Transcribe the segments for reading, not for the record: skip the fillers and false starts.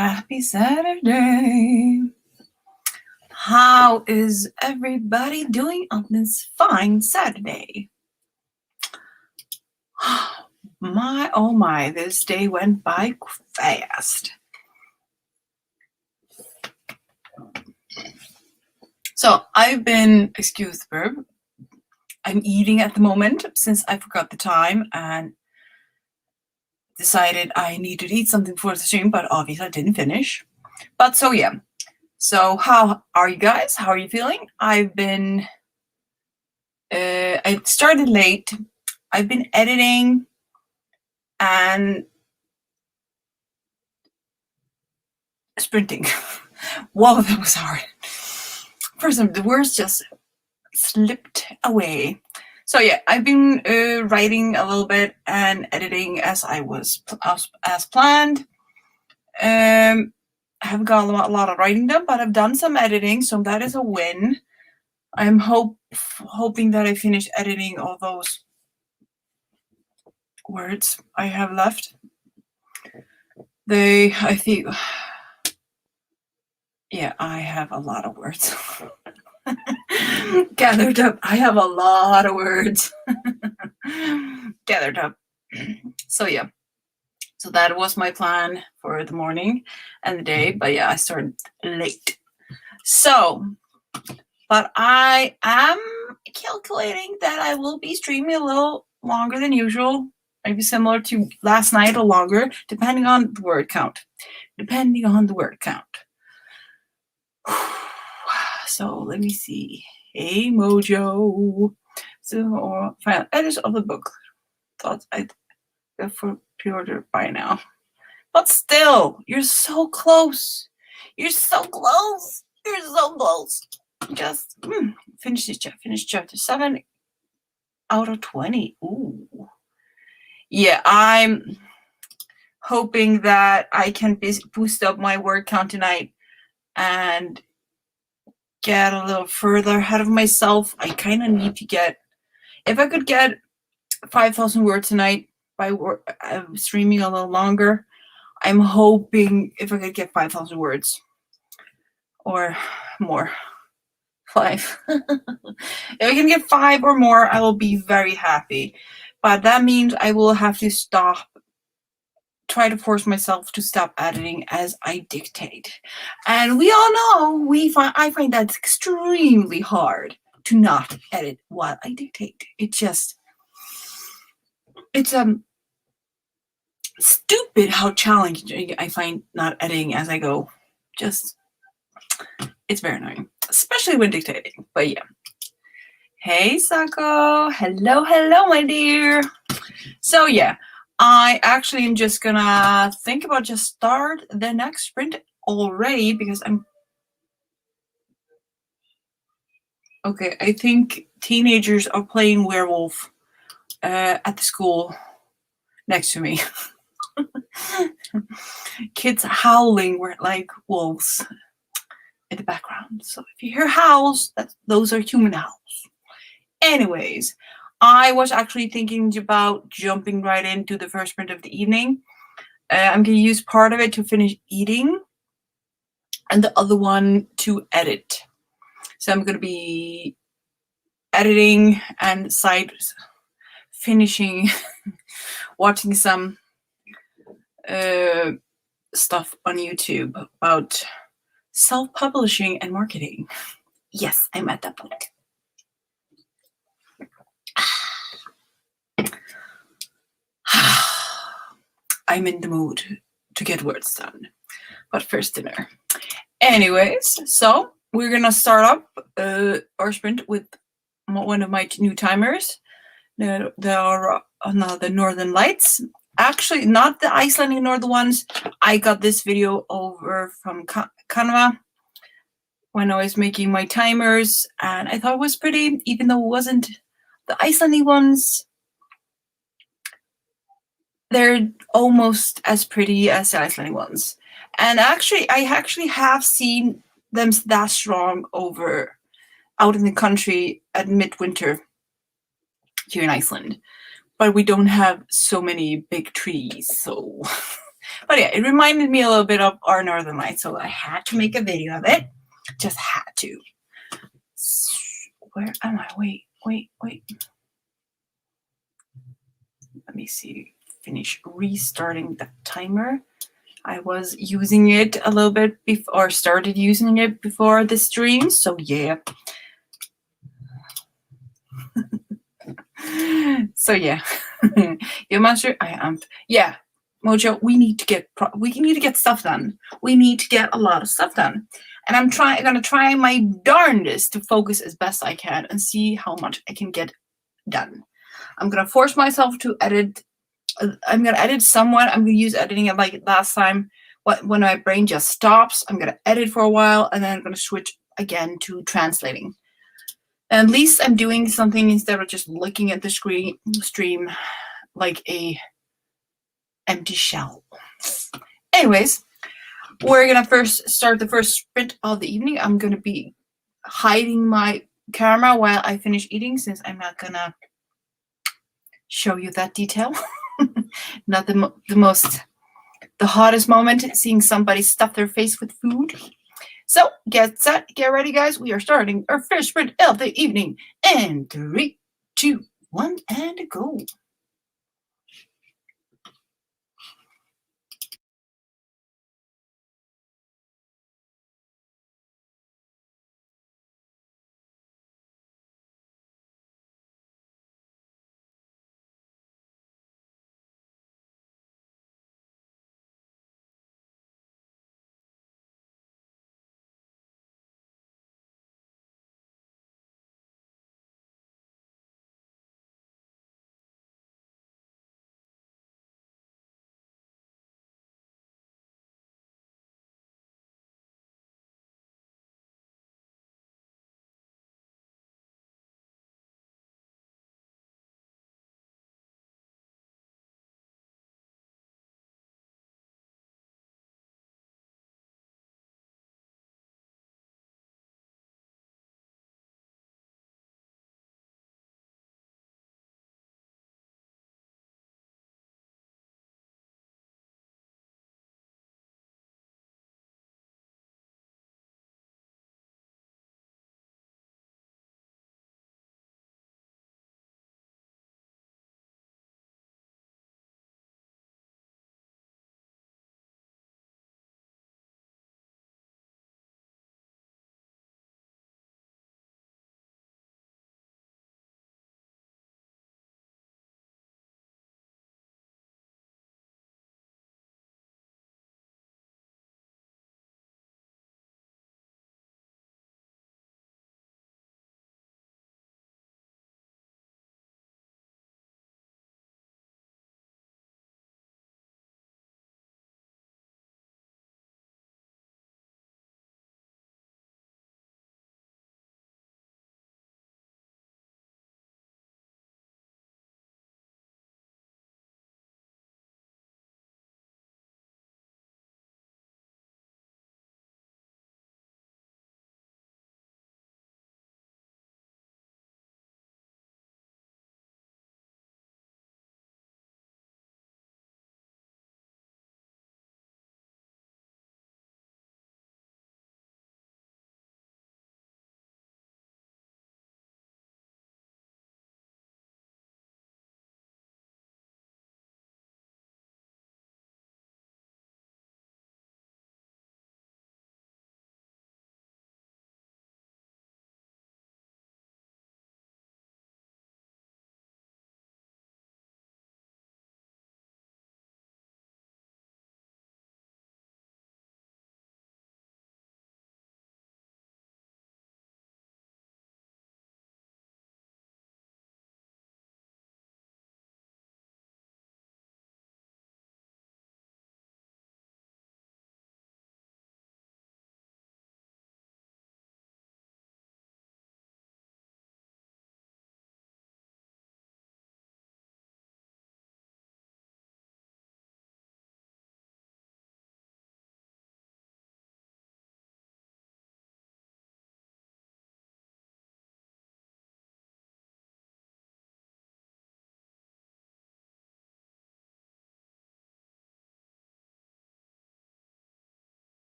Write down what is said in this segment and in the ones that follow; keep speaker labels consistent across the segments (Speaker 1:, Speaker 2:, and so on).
Speaker 1: Happy Saturday. How is everybody doing on this fine Saturday? My, oh my, this day went by fast. So I've been, excuse the verb, I'm eating at the moment since I forgot the time and decided I needed to eat something for the stream, but obviously I didn't finish. But so yeah. So how are you guys? How are you feeling? I've been, I started late. I've been editing and sprinting. Whoa, that was hard. First, the words just slipped away. So yeah, I've been writing a little bit and editing as I was as planned. I haven't got a lot of writing done, but I've done some editing, so that is a win. I'm hoping that I finish editing all those words I have left. I think, yeah, I have a lot of words gathered up. I have a lot of words gathered up. So yeah, so that was my plan for the morning and the day, but yeah, I started late. So, but I am calculating that I will be streaming a little longer than usual, maybe similar to last night or longer, depending on the word count. So let me see. Hey Mojo. So final edit of the book. Thought I'd go for pre-order by now. But still, you're so close. You're so close. You're so close. Just finish this chapter. Finish chapter 7 out of 20. Ooh. Yeah, I'm hoping that I can boost up my word count tonight and get a little further ahead of myself. I kind of need to get, if I could get 5,000 words tonight by streaming a little longer, I'm hoping if I could get 5,000 words or more. 5. If I can get 5 or more, I will be very happy. But that means I will have to try to force myself to stop editing as I dictate. And we all know, I find that's extremely hard to not edit while I dictate. It's stupid how challenging I find not editing as I go. It's very annoying, especially when dictating, but yeah. Hey, Sako. Hello, my dear. So yeah, I actually am just gonna think about just start the next sprint already because okay, I think teenagers are playing werewolf at the school next to me. Kids howling like wolves in the background. So if you hear howls, those are human howls. Anyways, I was actually thinking about jumping right into the first sprint of the evening. I'm going to use part of it to finish eating and the other one to edit. So I'm going to be editing and finishing watching some stuff on YouTube about self-publishing and marketing. Yes, I'm at that point. I'm in the mood to get words done. But first dinner. Anyways, so we're going to start up our sprint with one of my new timers. The Northern Lights. Actually, not the Icelandic northern ones. I got this video over from Canva when I was making my timers, and I thought it was pretty, even though it wasn't the Icelandic ones. They're almost as pretty as the Icelandic ones. And actually, I have seen them that strong out in the country at midwinter here in Iceland. But we don't have so many big trees, so But yeah, it reminded me a little bit of our Northern Lights, so I had to make a video of it. Just had to. Where am I? Wait. Let me see. Finish restarting the timer. I was using it a little bit before, started using it before the stream, so yeah. So yeah. Your master, I am. Yeah, Mojo, we need to get stuff done. We need to get a lot of stuff done. And I'm gonna try my darndest to focus as best I can and see how much I can get done. I'm gonna force myself to edit. I'm gonna edit somewhat. I'm gonna use editing it like last time. When my brain just stops, I'm gonna edit for a while, and then I'm gonna switch again to translating. And at least I'm doing something instead of just looking at the stream like a empty shell. Anyways, we're gonna first start the first sprint of the evening. I'm gonna be hiding my camera while I finish eating, since I'm not gonna show you that detail. Not the hottest moment, seeing somebody stuff their face with food. So get set, get ready, guys. We are starting our first sprint of the evening. And 3, 2, 1, and go.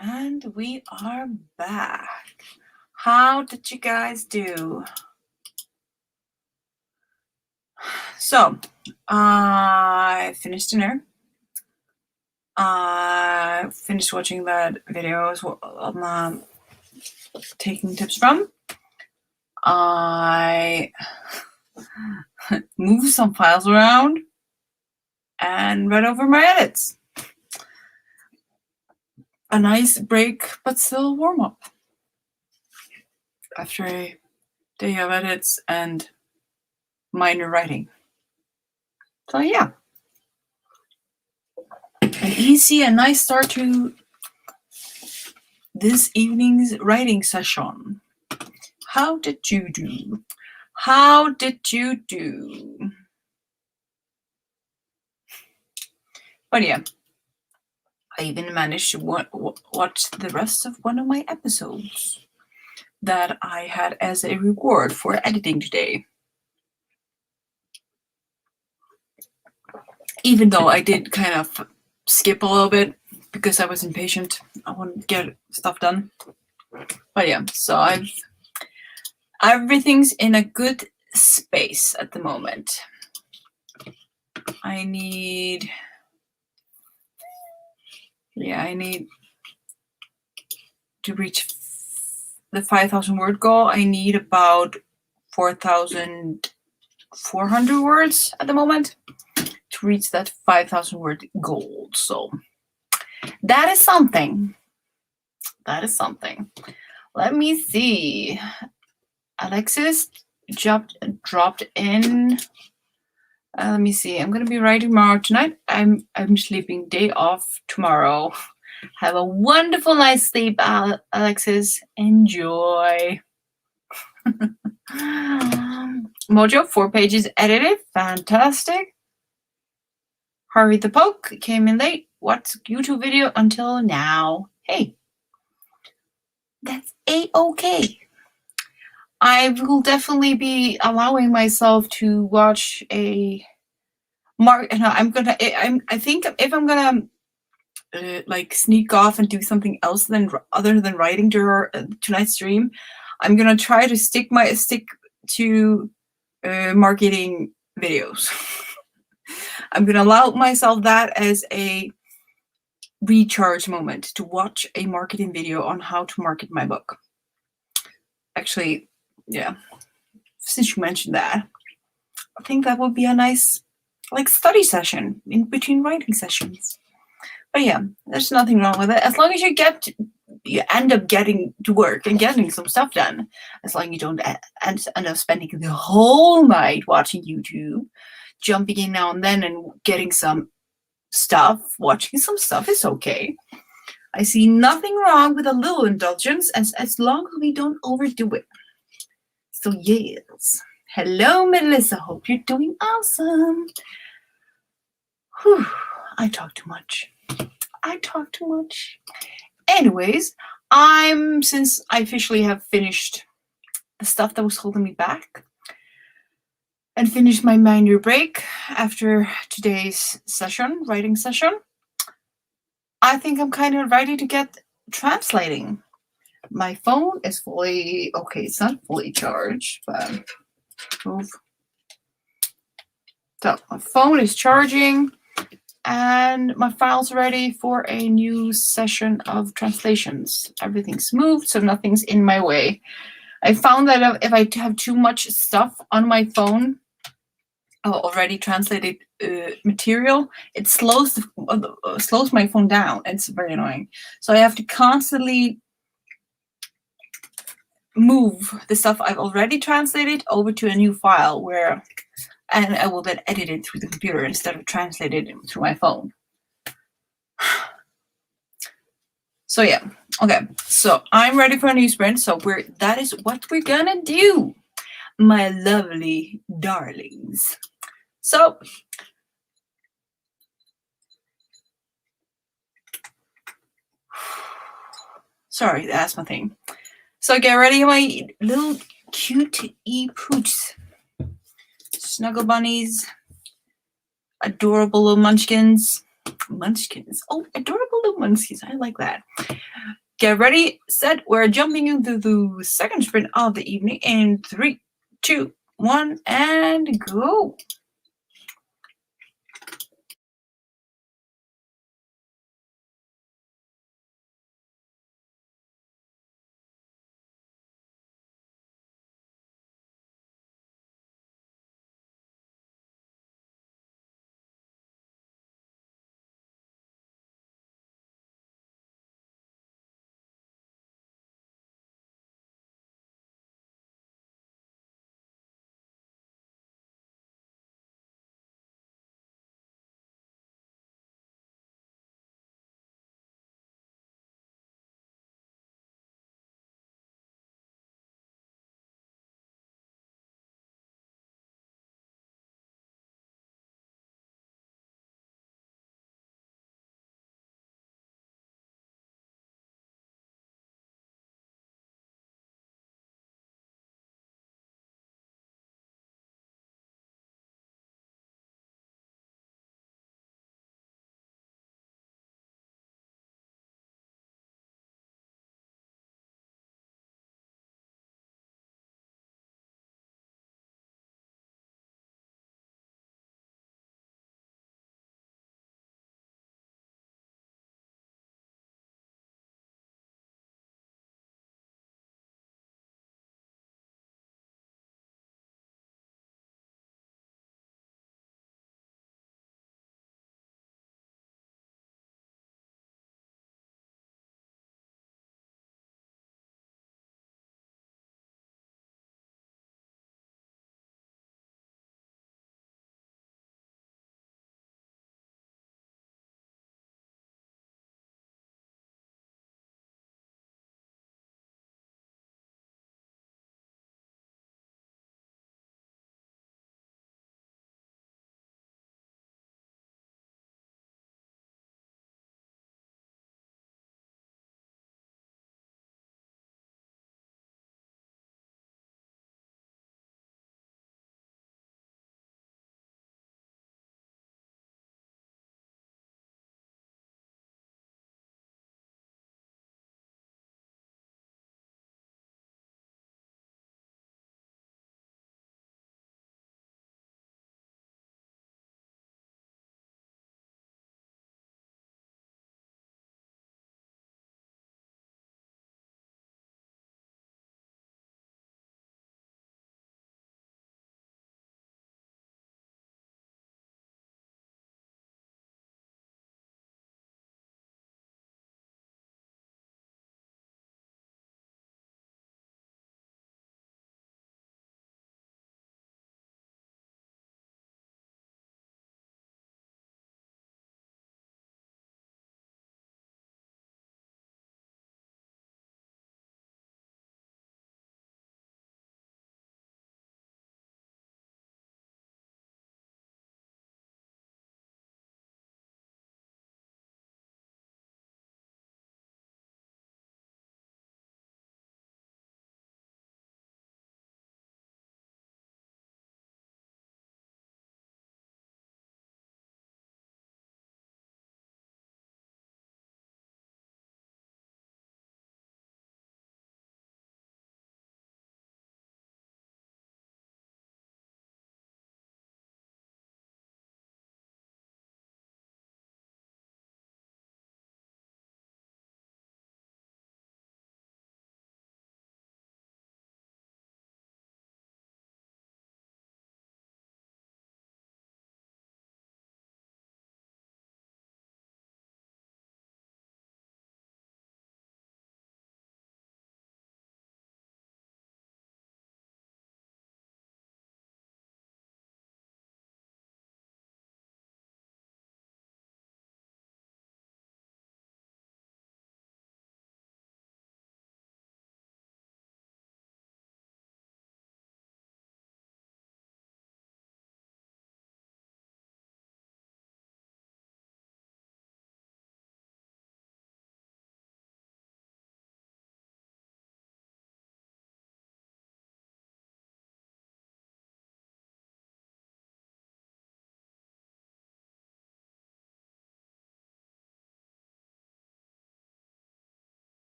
Speaker 1: And we are back. How did you guys do? So, I finished dinner. I finished watching that video I'm taking tips from. I moved some files around and read over my edits. A nice break, but still warm up after a day of edits and minor writing. So yeah, an easy and nice start to this evening's writing session. How did you do? How did you do? But yeah, I even managed to watch the rest of one of my episodes that I had as a reward for editing today. Even though I did kind of skip a little bit because I was impatient. I wanted to get stuff done. But yeah, so everything's in a good space at the moment. I need to reach the 5,000 word goal. I need about 4,400 words at the moment to reach that 5,000 word goal. So that is something. That is something. Let me see. Alexis dropped in. Let me see. I'm gonna be writing tomorrow tonight. I'm sleeping day off tomorrow. Have a wonderful night's sleep, Alexis. Enjoy. Mojo, 4 pages edited. Fantastic. Harvey the Poke came in late. What's YouTube video until now? Hey, that's a-okay. I will definitely be allowing myself to watch a I think if I'm gonna like sneak off and do something else other than writing during tonight's stream, I'm gonna try to stick to marketing videos. I'm gonna allow myself that as a recharge moment to watch a marketing video on how to market my book. Actually, yeah, since you mentioned that, I think that would be a nice study session in between writing sessions. But yeah, there's nothing wrong with it. As long as you end up getting to work and getting some stuff done. As long as you don't end up spending the whole night watching YouTube, jumping in now and then and getting some stuff, watching some stuff is okay. I see nothing wrong with a little indulgence as long as we don't overdo it. So yes. Hello, Melissa. Hope you're doing awesome. Whew, I talk too much. Anyways, since I officially have finished the stuff that was holding me back and finished my minor break after today's writing session, I think I'm kind of ready to get translating. My phone is fully, okay, it's not fully charged, but move. So my phone is charging and my file's ready for a new session of translations. Everything's moved, so nothing's in my way. I found that if I have too much stuff on my phone, already translated material, it slows my phone down. It's very annoying. So I have to constantly move the stuff I've already translated over to a new file and I will then edit it through the computer instead of translate it through my phone. So yeah, okay. So I'm ready for a new sprint. So that is what we're gonna do, my lovely darlings. So sorry, that's my thing. So get ready, my little cute pooch. Snuggle bunnies, adorable little munchkins. Munchkins. Oh, adorable little munchkins. I like that. Get ready, set. We're jumping into the second sprint of the evening in 3, 2, 1, and go.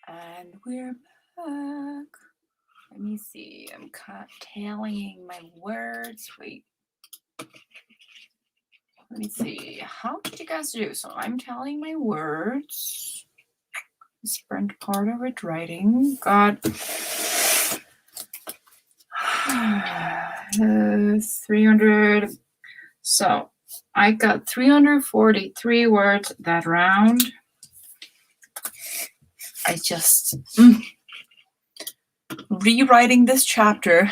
Speaker 1: And we're back. Let me see. I'm tallying my words. Wait. Let me see. How did you guys do? So I'm tallying my words. Sprint part of it writing. Got 300. So I got 343 words that round. I just rewriting this chapter.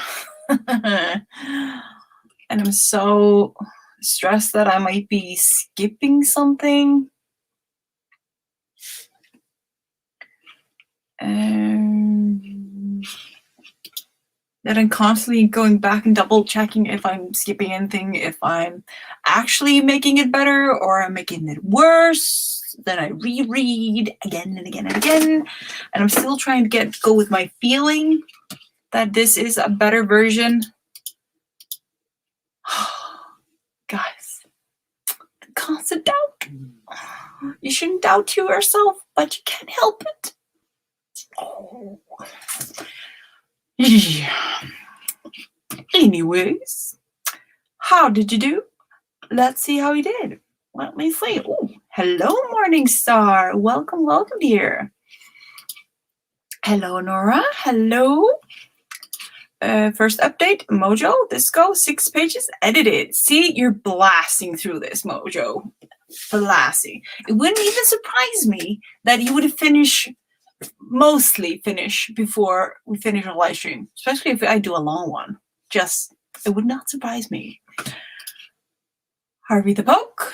Speaker 1: And I'm so stressed that I might be skipping something. That I'm constantly going back and double checking if I'm skipping anything, if I'm actually making it better or I'm making it worse. Then I reread again and again and again. And I'm still trying to go with my feeling that this is a better version. Guys, the constant doubt. You shouldn't doubt yourself, but you can't help it. Oh. Yeah. Anyways, how did you do? Let's see how you did. Let me see. Oh, hello, Morningstar. Welcome, welcome, dear. Hello, Nora. Hello. First update, Mojo. This goes 6 pages edited. See, you're blasting through this, Mojo. Blasting. It wouldn't even surprise me that you would mostly finish before we finish a live stream, especially if I do a long one. It would not surprise me. Harvey the Poke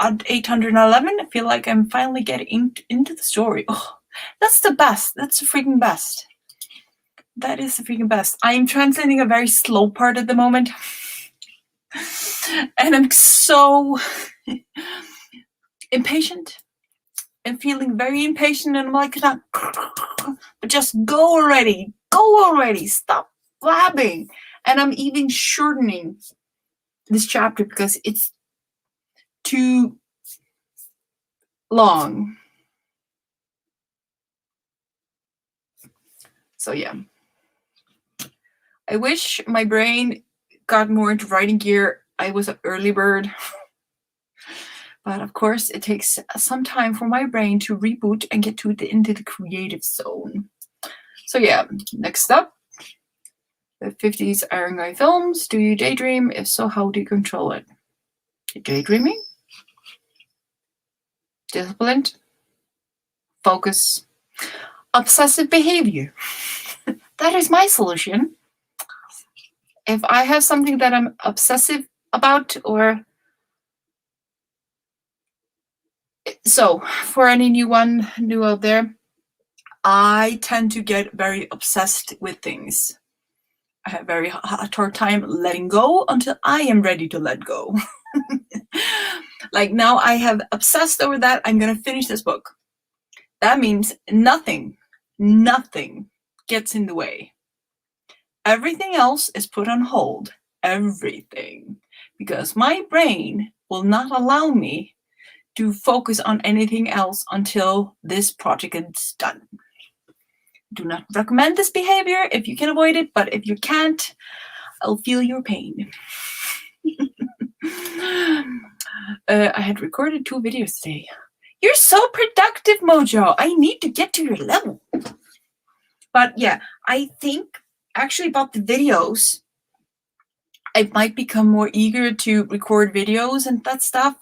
Speaker 1: at 811. I feel like I'm finally getting into the story. Oh, that's the best. That's the freaking best. That is the freaking best. I'm translating a very slow part at the moment. And I'm so impatient. I'm feeling very impatient and I'm like, but just go already. Go already. Stop blabbing. And I'm even shortening this chapter because it's too long. So yeah. I wish my brain got more into writing gear. I was an early bird. But of course, it takes some time for my brain to reboot and get into the creative zone. So yeah, next up. The 50s Iron Guy films. Do you daydream? If so, how do you control it? Daydreaming? Disciplined? Focus? Obsessive behavior. That is my solution. If I have something that I'm obsessive about so for any new out there, I tend to get very obsessed with things. I have very hard time letting go until I am ready to let go. Like now I have obsessed over that. I'm going to finish this book. That means nothing gets in the way. Everything else is put on hold. Everything. Because my brain will not allow me to focus on anything else until this project is done. Do not recommend this behavior if you can avoid it, but if you can't, I'll feel your pain. I had recorded 2 videos today. You're so productive, Mojo. I need to get to your level. But yeah, I think actually about the videos, I might become more eager to record videos and that stuff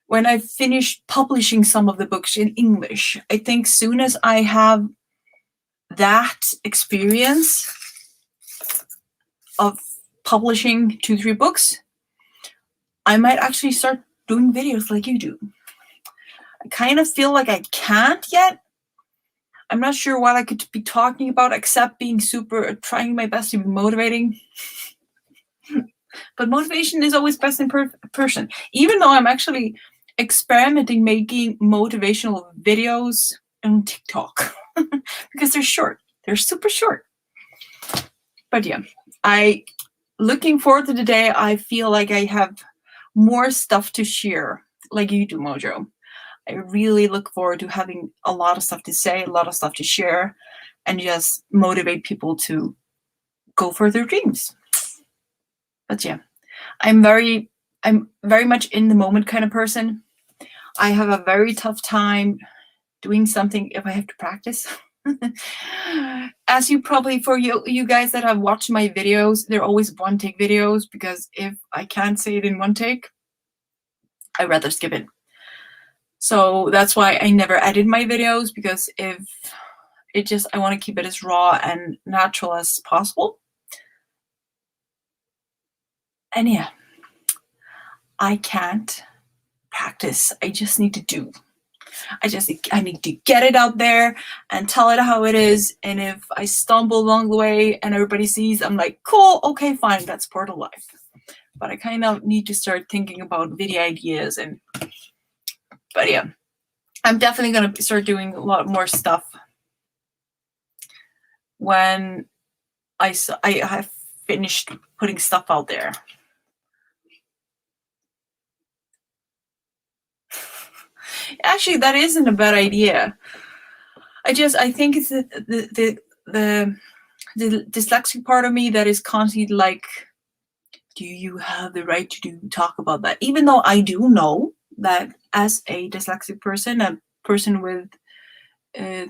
Speaker 1: when I've finished publishing some of the books in English. I think soon as I have that experience of publishing 2-3 books, I might actually start doing videos like you do. I kind of feel like I can't yet. I'm not sure what I could be talking about except being trying my best to be motivating. But motivation is always best in person. Even though I'm actually experimenting making motivational videos on TikTok. Because they're short. They're super short. But yeah, looking forward to the day I feel like I have more stuff to share, like you do, Mojo. I really look forward to having a lot of stuff to say, a lot of stuff to share, and just motivate people to go for their dreams. But yeah, I'm very much in the moment kind of person. I have a very tough time doing something if I have to practice. As you probably, for you guys that have watched my videos, they're always one take videos, because if I can't say it in one take, I'd rather skip it. So that's why I never edit my videos, because if it just, I want to keep it as raw and natural as possible. And yeah, I can't practice. I just need to do. I need to get it out there and tell it how it is. And if I stumble along the way and everybody sees, I'm like, cool, okay, fine, that's part of life. But I kind of need to start thinking about video ideas. But yeah, I'm definitely going to start doing a lot more stuff when I have finished putting stuff out there. Actually, that isn't a bad idea. I think it's the dyslexic part of me that is constantly like, do you have the right to talk about that? Even though I do know that as a dyslexic person, a person with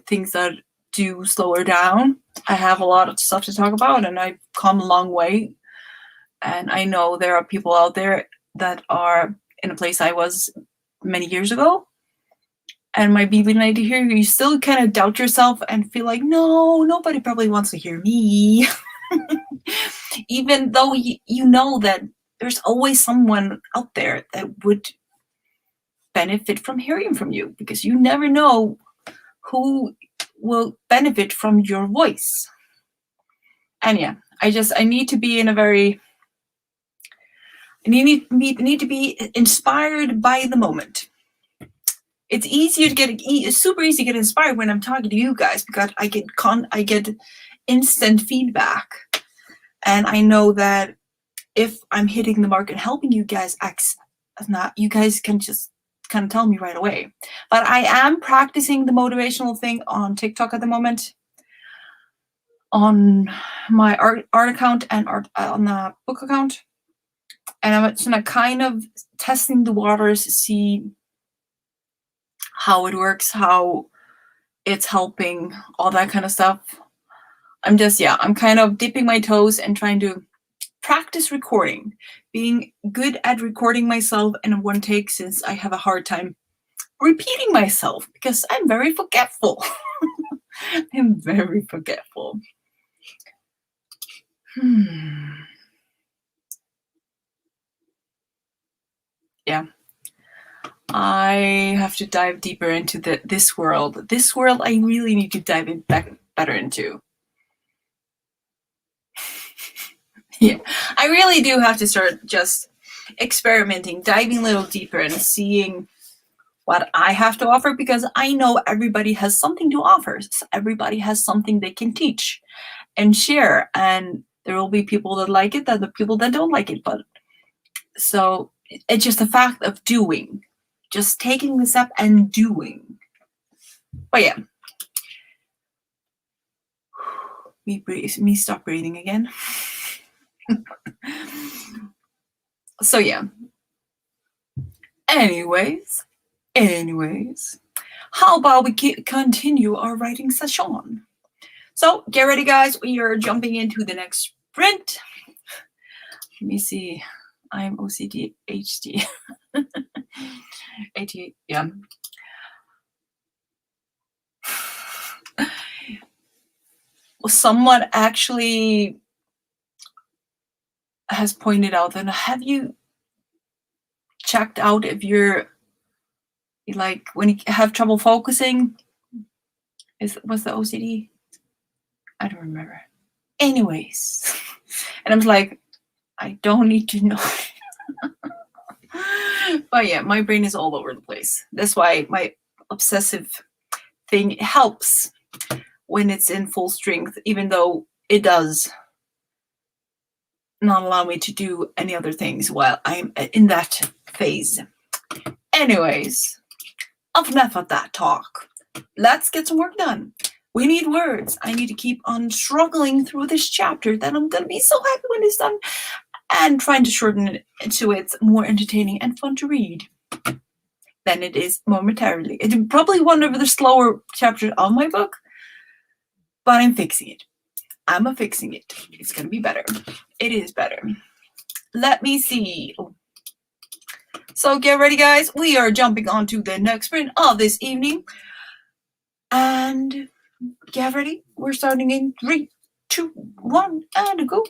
Speaker 1: things that do slow her down, I have a lot of stuff to talk about, and I've come a long way. And I know there are people out there that are in a place I was many years ago, and might be really nice to hear you still kind of doubt yourself and feel like, no, nobody probably wants to hear me. Even though you know that there's always someone out there that would benefit from hearing from you, because you never know who will benefit from your voice. And yeah, I need to be in a very, I need to be inspired by the moment. It's easier to it's super easy to get inspired when I'm talking to you guys, because I get instant feedback, and I know that if I'm hitting the mark and helping you guys, you guys can just kind of tell me right away. But I am practicing the motivational thing on TikTok at the moment, on my art account and on the book account, and I'm just kind of testing the waters, see how it works, how it's helping, all that kind of stuff. I'm kind of dipping my toes and trying to practice recording, being good at recording myself in one take, since I have a hard time repeating myself, because I'm very forgetful. I'm very forgetful. Yeah. I have to dive deeper into this world. This world I really need to dive in better into. Yeah, I really do have to start just experimenting, diving a little deeper and seeing what I have to offer, because I know everybody has something to offer. Everybody has something they can teach and share, and there will be people that like it, and the people that don't like it. But so it's just a fact of doing, just taking the step and doing. But yeah, me stop breathing again. So yeah. Anyways, how about we continue our writing session? So get ready, guys. We are jumping into the next sprint. Let me see. I'm OCD HD. AT, yeah. Someone actually has pointed out that, have you checked out if you're like, when you have trouble focusing, was the OCD? I don't remember. Anyways, and I was like, I don't need to know. But yeah, my brain is all over the place. That's why my obsessive thing helps when it's in full strength, even though it does not allow me to do any other things while I'm in that phase. Anyways, enough of that talk. Let's get some work done. We need words. I need to keep on struggling through this chapter. Then I'm going to be so happy when it's done, and trying to shorten it so it's more entertaining and fun to read than it is momentarily. It's probably one of the slower chapters of my book, but I'm fixing it. I'm fixing it. It's going to be better. It is better. Let me see. So get ready, guys. We are jumping on to the next print of this evening. And get ready. We're starting in 3, 2, 1, and go.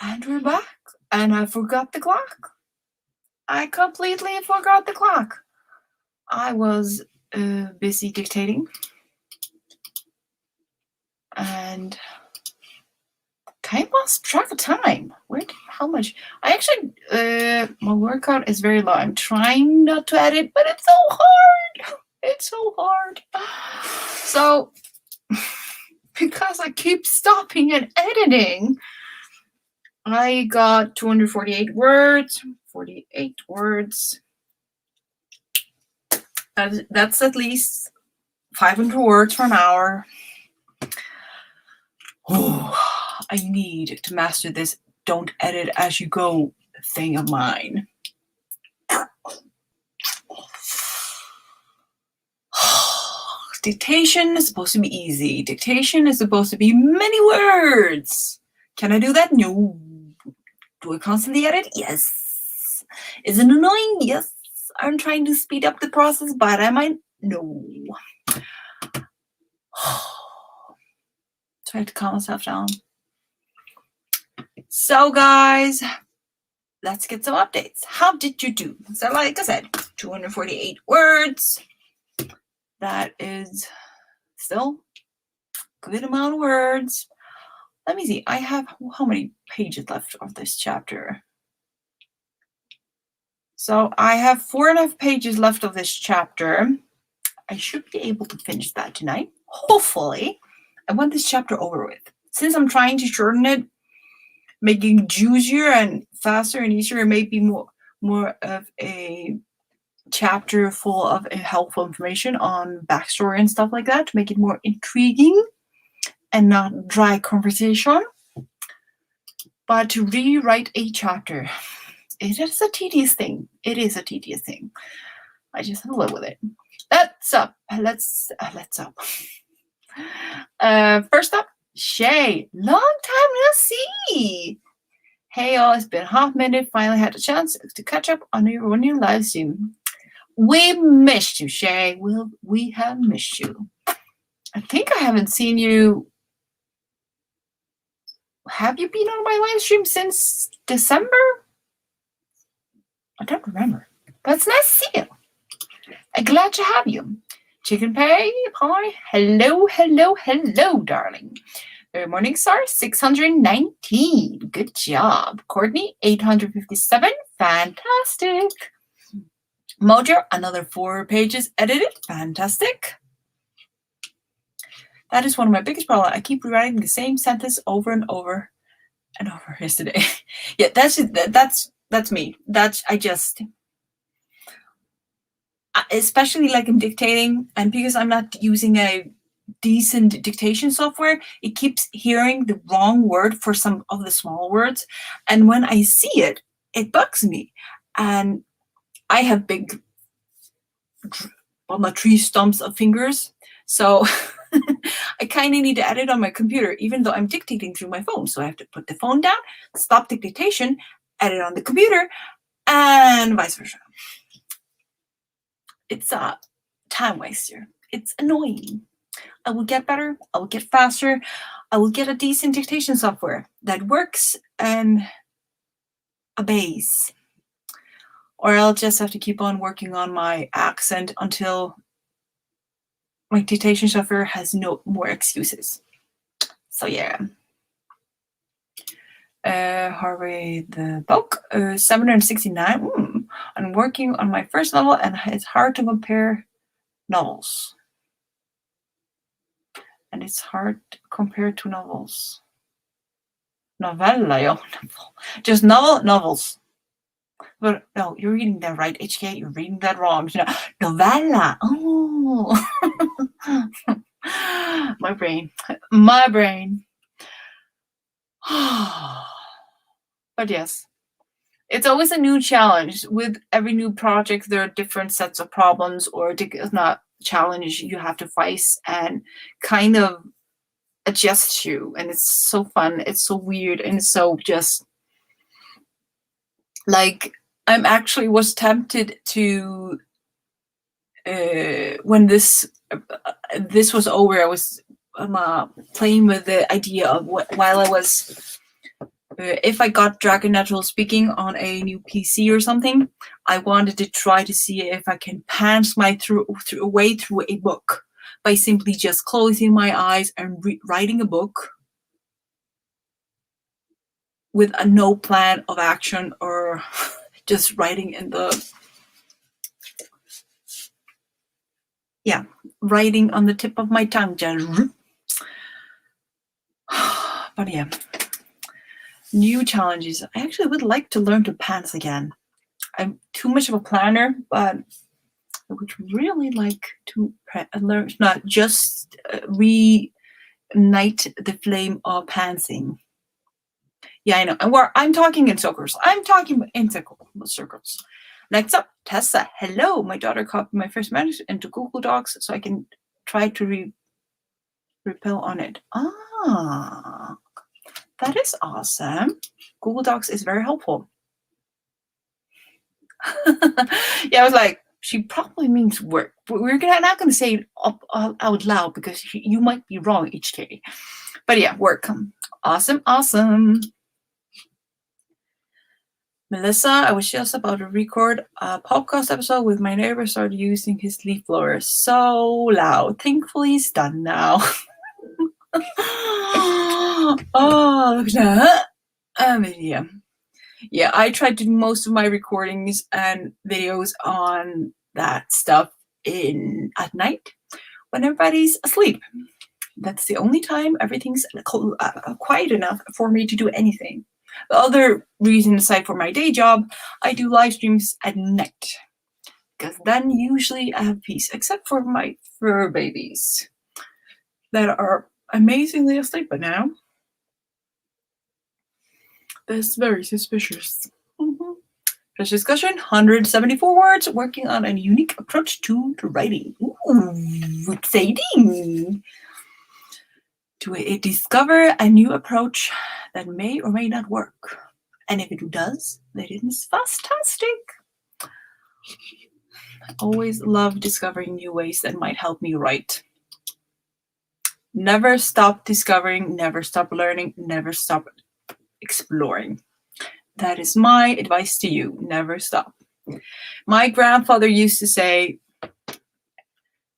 Speaker 1: And we're back. And I forgot the clock. I completely forgot the clock. I was busy dictating. And kind of lost track of time. How much? I actually, my workout is very low. I'm trying not to edit, but it's so hard. It's so hard. So, because I keep stopping and editing, I got 248 words. 48 words. That's at least 500 words for an hour. Oh, I need to master this don't edit as you go thing of mine. Dictation is supposed to be easy. Dictation is supposed to be many words. Can I do that? No. Do I constantly edit? Yes. Is it annoying? Yes. I'm trying to speed up the process, but am I? No. Try to calm myself down. So, guys, let's get some updates. How did you do? So, like I said, 248 words. That is still a good amount of words. Let me see. I have how many pages left of this chapter? So I have 4.5 pages left of this chapter. I should be able to finish that tonight. Hopefully. I want this chapter over with. Since I'm trying to shorten it, making it juicier and faster and easier, and maybe more of a chapter full of helpful information on backstory and stuff like that to make it more intriguing and not dry conversation. But to rewrite a chapter, it is a tedious thing. It is a tedious thing. I just have to live with it. Let's up. First up, Shay. Long time no see. Hey all, it's been a hot minute. Finally had a chance to catch up on your live stream. We missed you, Shay. We have missed you. I think I haven't seen you. Have you been on my live stream since December? I don't remember. But it's nice to see you. I'm glad to have you. Chicken Pie, hello, darling. Morning Star, 619. Good job. Courtney, 857. Fantastic. Mojo, another 4 pages edited. Fantastic. That is one of my biggest problems. I keep rewriting the same sentence over and over and over yesterday. Yeah, that's me. Especially like I'm dictating, and because I'm not using a decent dictation software, it keeps hearing the wrong word for some of the small words. And when I see it, it bugs me. And I have big, not tree stumps of fingers. So I kind of need to edit on my computer, even though I'm dictating through my phone. So I have to put the phone down, stop the dictation, edit on the computer, and vice versa. It's a time waster. It's annoying. I will get better. I will get faster. I will get a decent dictation software that works and obeys. Or I'll just have to keep on working on my accent until my dictation software has no more excuses. So yeah. Harvey the book, 769. I'm working on my first novel, and it's hard to compare novels. And it's hard compared to novels. Novella, yo. Just novels. But no, you're reading that right, HK. You're reading that wrong. Novella. Oh. My brain. But yes, it's always a new challenge. With every new project, there are different sets of problems, or it's not challenge you have to face and kind of adjust to. And it's so fun. It's so weird. And it's so just like, I'm actually was tempted to, when this was over, I was playing with the idea of while I was if I got Dragon Natural Speaking on a new PC or something, I wanted to try to see if I can pants my way through a book by simply just closing my eyes and writing a book with no plan of action, or just writing in the, writing on the tip of my tongue. But yeah, new challenges. I actually would like to learn to pants again. I'm too much of a planner, but I would really like to learn, not just reignite the flame of pantsing. Yeah, I know. And I'm talking in circles. I'm talking in circles. Next up, Tessa. Hello. My daughter copied my first message into Google Docs so I can try to repel on it. Ah, that is awesome. Google Docs is very helpful. Yeah, I was like, she probably means work. But we're not going to say it out loud because you might be wrong, HK. But yeah, work. Awesome, awesome. Melissa, I was just about to record a podcast episode with my neighbor started using his leaf blower so loud. Thankfully, he's done now. Oh, look at that. Yeah, I tried to do most of my recordings and videos on that stuff at night when everybody's asleep. That's the only time everything's quiet enough for me to do anything. The other reason, aside from my day job, I do live streams at night, because then usually I have peace, except for my fur babies that are amazingly asleep by now. That's very suspicious. First discussion, 174 words, working on a unique approach to writing. Ooh, exciting! To discover a new approach that may or may not work. And if it does, then it is fantastic. I always love discovering new ways that might help me write. Never stop discovering, never stop learning, never stop exploring. That is my advice to you. Never stop. My grandfather used to say,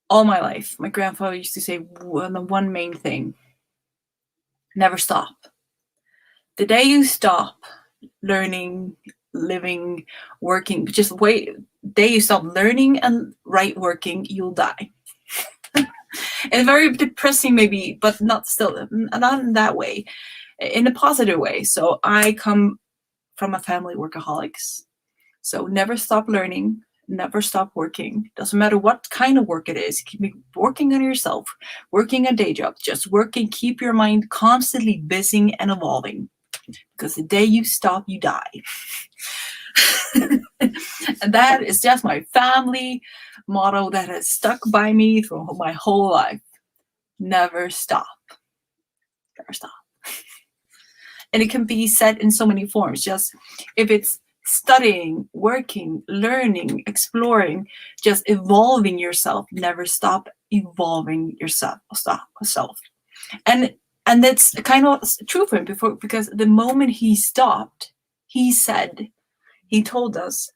Speaker 1: all my life, my grandfather used to say the one main thing: never stop. The day you stop learning, living, working, day you stop learning and working, you'll die. It's very depressing maybe, but not in that way, in a positive way. So I come from a family of workaholics. So never stop learning, never stop working. Doesn't matter what kind of work it is. Keep working on yourself, working a day job, just working. Keep your mind constantly busy and evolving, because the day you stop, you die. And that is just my family motto that has stuck by me through my whole life. Never stop. Never stop. And it can be said in so many forms. Just if it's studying, working, learning, exploring, just evolving yourself. Never stop evolving yourself. And that's kind of true for him because the moment he stopped, he told us,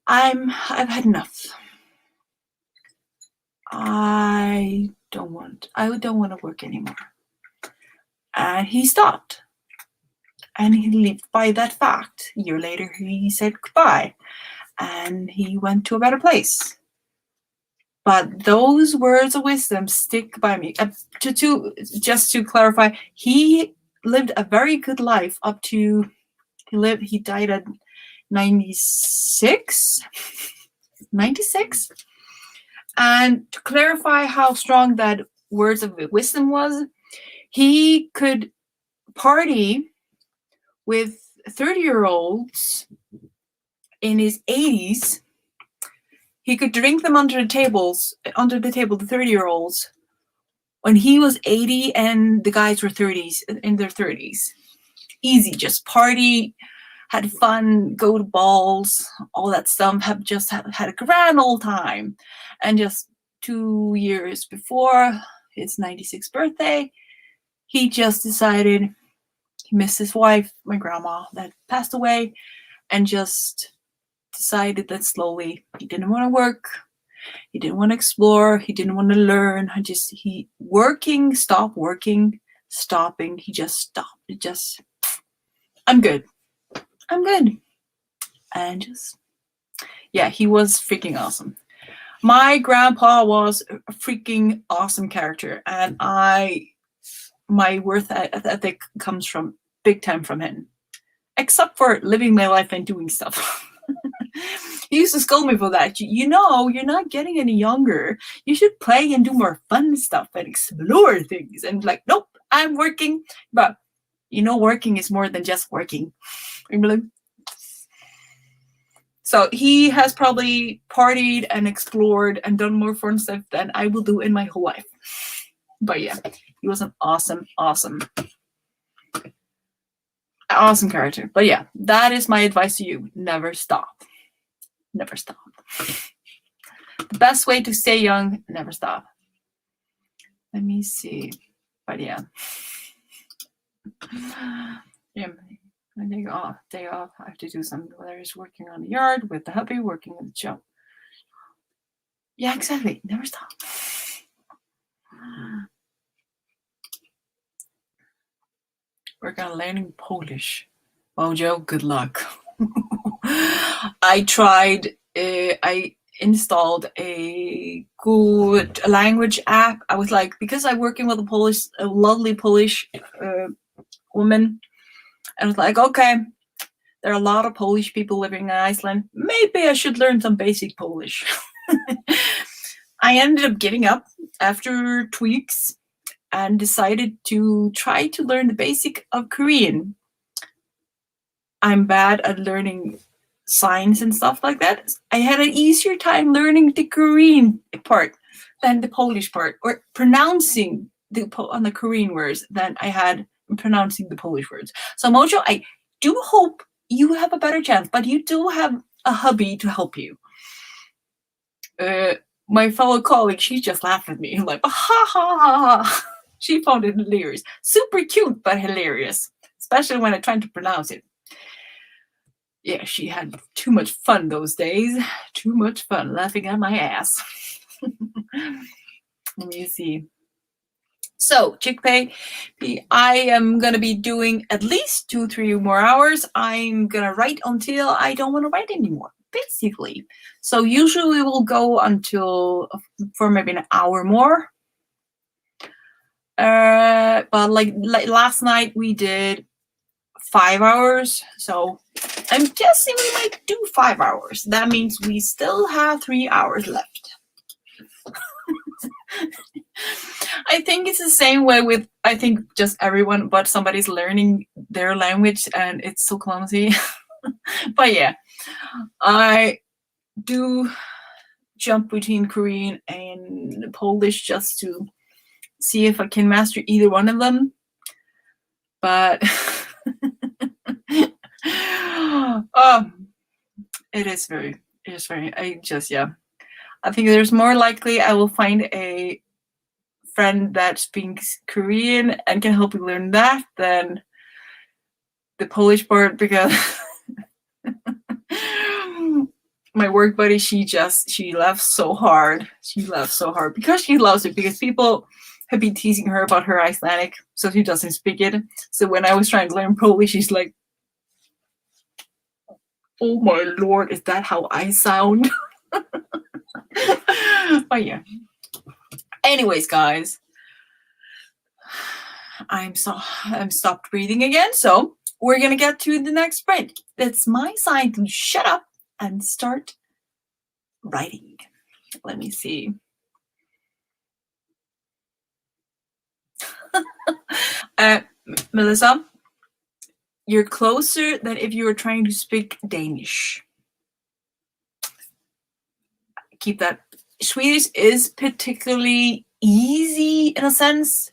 Speaker 1: I've had enough. I don't want to work anymore. And he stopped. And he lived by that fact. A year later, he said goodbye. And he went to a better place. But those words of wisdom stick by me. Just to clarify, he lived a very good life up to, he died at 96. And to clarify how strong that words of wisdom was, he could party with 30-year-olds in his 80s. He could drink them under the table, the 30-year-olds, when he was 80 and the guys were in their 30s. Easy, just party, had fun, go to balls, all that stuff, have had a grand old time. And just 2 years before his 96th birthday, he just decided He missed his wife, my grandma, that passed away, and just decided that slowly he didn't want to work. He didn't want to explore. He didn't want to learn. Stopped working, stopping. He just stopped. I'm good. And just, yeah, he was freaking awesome. My grandpa was a freaking awesome character, and my worth ethic comes from big time from him, except for living my life and doing stuff. He used to scold me for that. You know, you're not getting any younger. You should play and do more fun stuff and explore things. And like, nope, I'm working. But you know, working is more than just working. So he has probably partied and explored and done more fun stuff than I will do in my whole life. But yeah, he was an awesome character. But yeah, that is my advice to you. Never stop. Never stop. The best way to stay young, never stop. Let me see. But yeah. Yeah. When they go day off, I have to do something. Whether it's working on the yard with the hubby, working on the job. Yeah, exactly. Never stop. Work on learning Polish. Mojo, good luck. I tried. I installed a good language app. I was like, because I'm working with a lovely Polish woman. I was like, okay, there are a lot of Polish people living in Iceland. Maybe I should learn some basic Polish. I ended up giving up after 2 weeks and decided to try to learn the basic of Korean. I'm bad at learning signs and stuff like that. I had an easier time learning the Korean part than the Polish part, or pronouncing on the Korean words than I had pronouncing the Polish words. So Mojo, I do hope you have a better chance, but you do have a hubby to help you. My fellow colleague, she just laughed at me, like, ha ha ha ha. She found it hilarious. Super cute, but hilarious, especially when I tried to pronounce it. Yeah, she had too much fun those days. Too much fun laughing at my ass. Let me see. So, Chickpea, I am going to be doing at least 2-3 more hours. I'm going to write until I don't want to write anymore, basically. So usually we'll go for maybe an hour more. But like last night we did 5 hours. So I'm guessing we might do 5 hours. That means we still have 3 hours left. I think it's the same way with, I think, just everyone, but somebody's learning their language and it's so clumsy. But yeah, I do jump between Korean and Polish just to see if I can master either one of them. But it is very, I think there's more likely I will find a friend that speaks Korean and can help you learn that than the Polish part, because my work buddy, she laughs so hard. She laughs so hard because she loves it, because people have been teasing her about her Icelandic, so she doesn't speak it. So when I was trying to learn Polish, she's like, oh my Lord, is that how I sound? But yeah. Anyways, guys, I'm stopped breathing again, so we're gonna get to the next sprint. That's my sign to shut up and start writing. Let me see. Melissa, you're closer than if you were trying to speak Danish. Keep that. Swedish is particularly easy in a sense.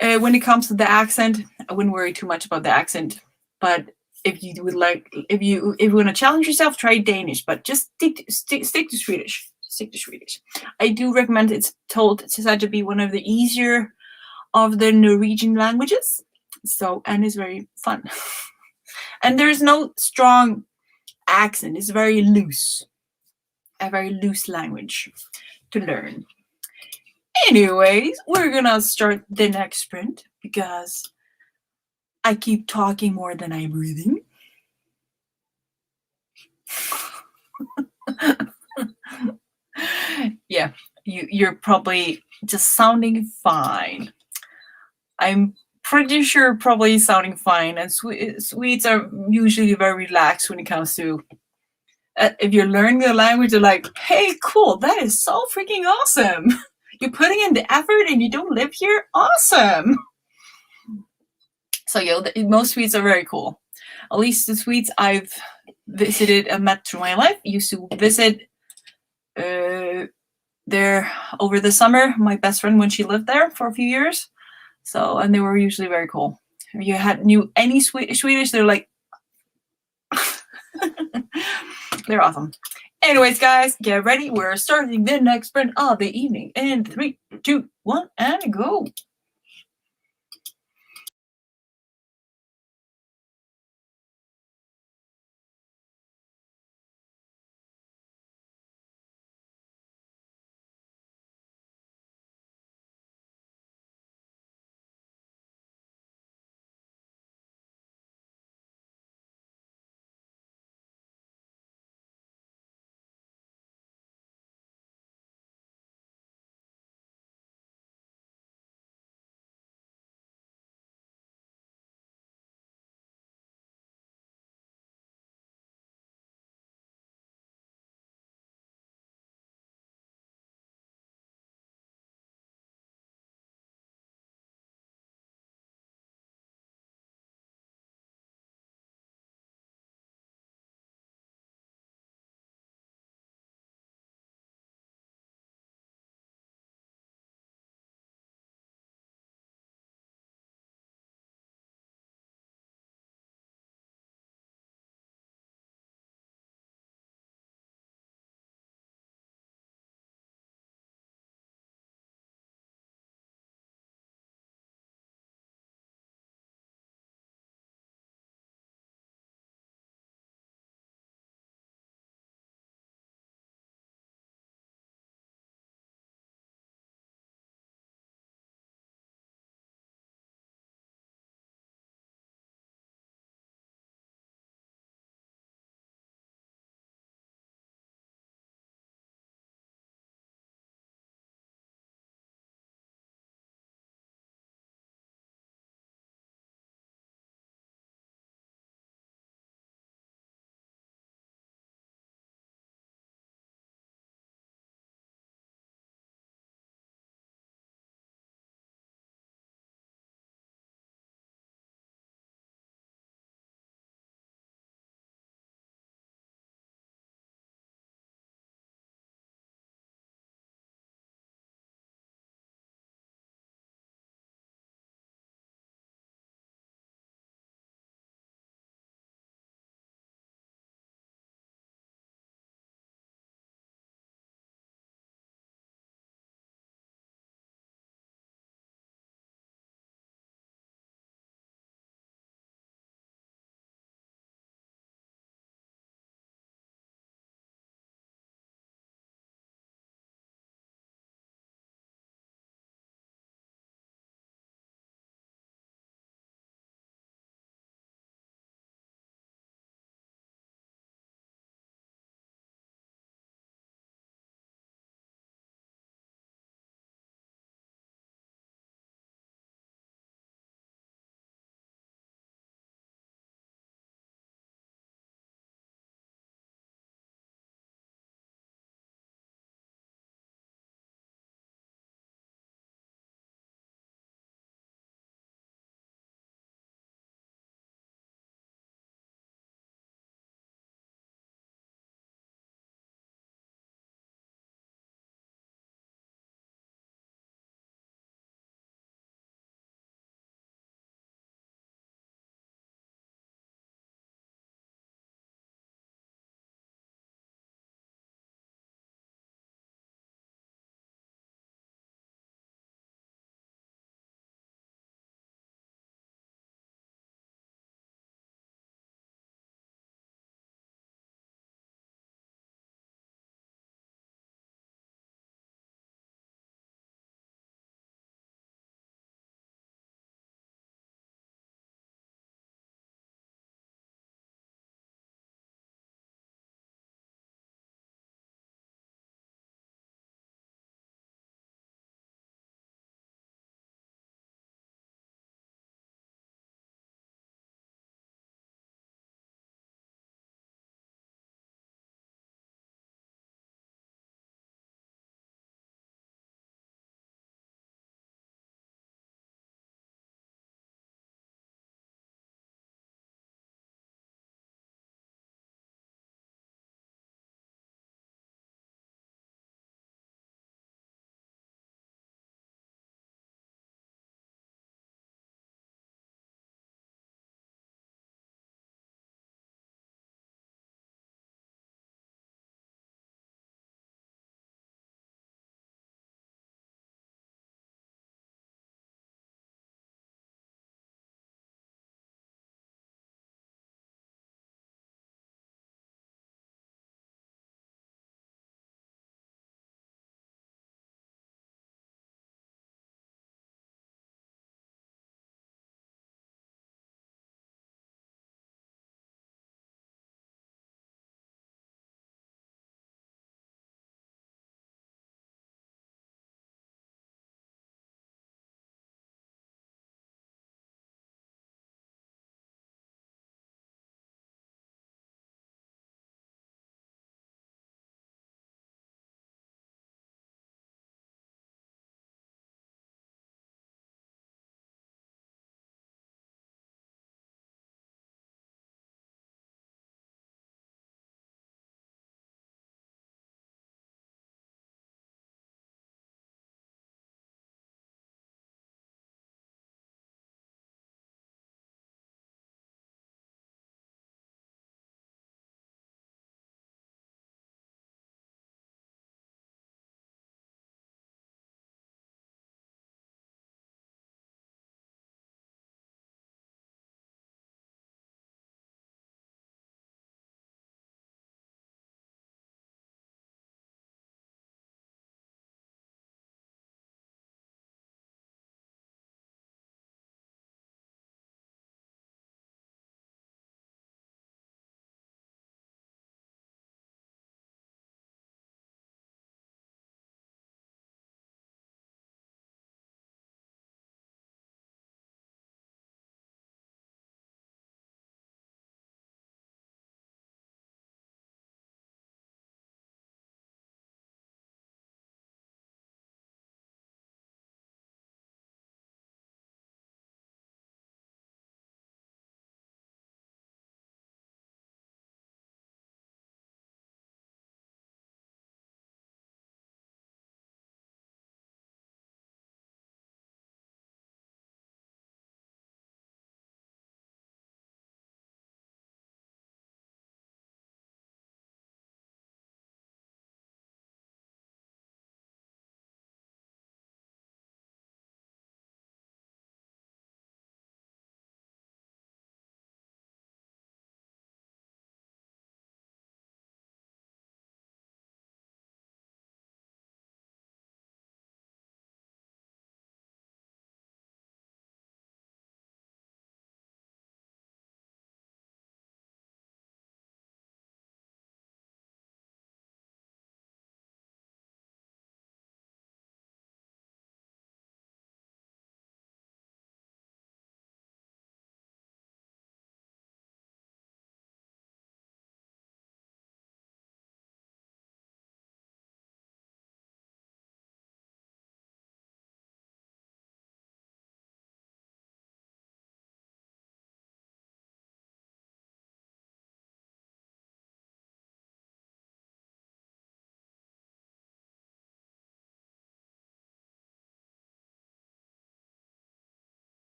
Speaker 1: When it comes to the accent, I wouldn't worry too much about the accent. But if you want to challenge yourself, try Danish. But just stick to Swedish. Stick to Swedish. I do recommend. It's said to be one of the easier of the Norwegian languages. So, and it's very fun. And there's no strong accent. It's very loose. A very loose language to learn. Anyways, we're gonna start the next sprint because I keep talking more than I'm breathing. Yeah, you're probably just sounding fine. I'm pretty sure probably sounding fine. And Swedes are usually very relaxed when it comes to if you're learning the language. They're like, "Hey, cool! That is so freaking awesome! You're putting in the effort, and you don't live here. Awesome!" So most Swedes are very cool. At least the Swedes I've visited and met through my life. Used to visit there over the summer. My best friend when she lived there for a few years. So, and they were usually very cool. If you knew any Swedish, they're like, they're awesome. Anyways, guys, get ready. We're starting the next sprint of the evening in 3, 2, 1, and go.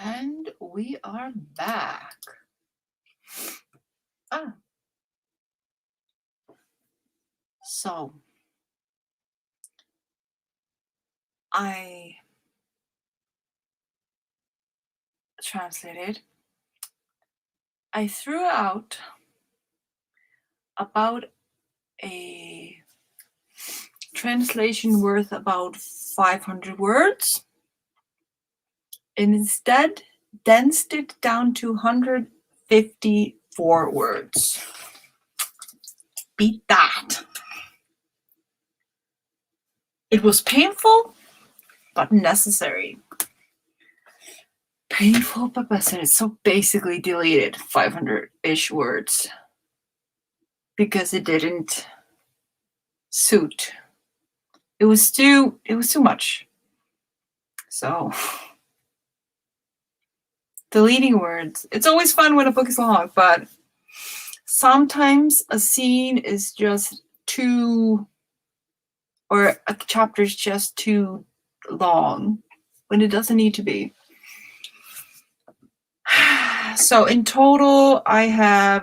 Speaker 1: And we are back. So I translated. I threw out about a translation worth about 500 words, and instead densed it down to 154 words. Beat that. It was painful, but necessary. Painful, but necessary. So basically deleted 500-ish words because it didn't suit. It was too much. So deleting words. It's always fun when a book is long, but sometimes a scene is just too, or a chapter is just too long when it doesn't need to be. So in total, I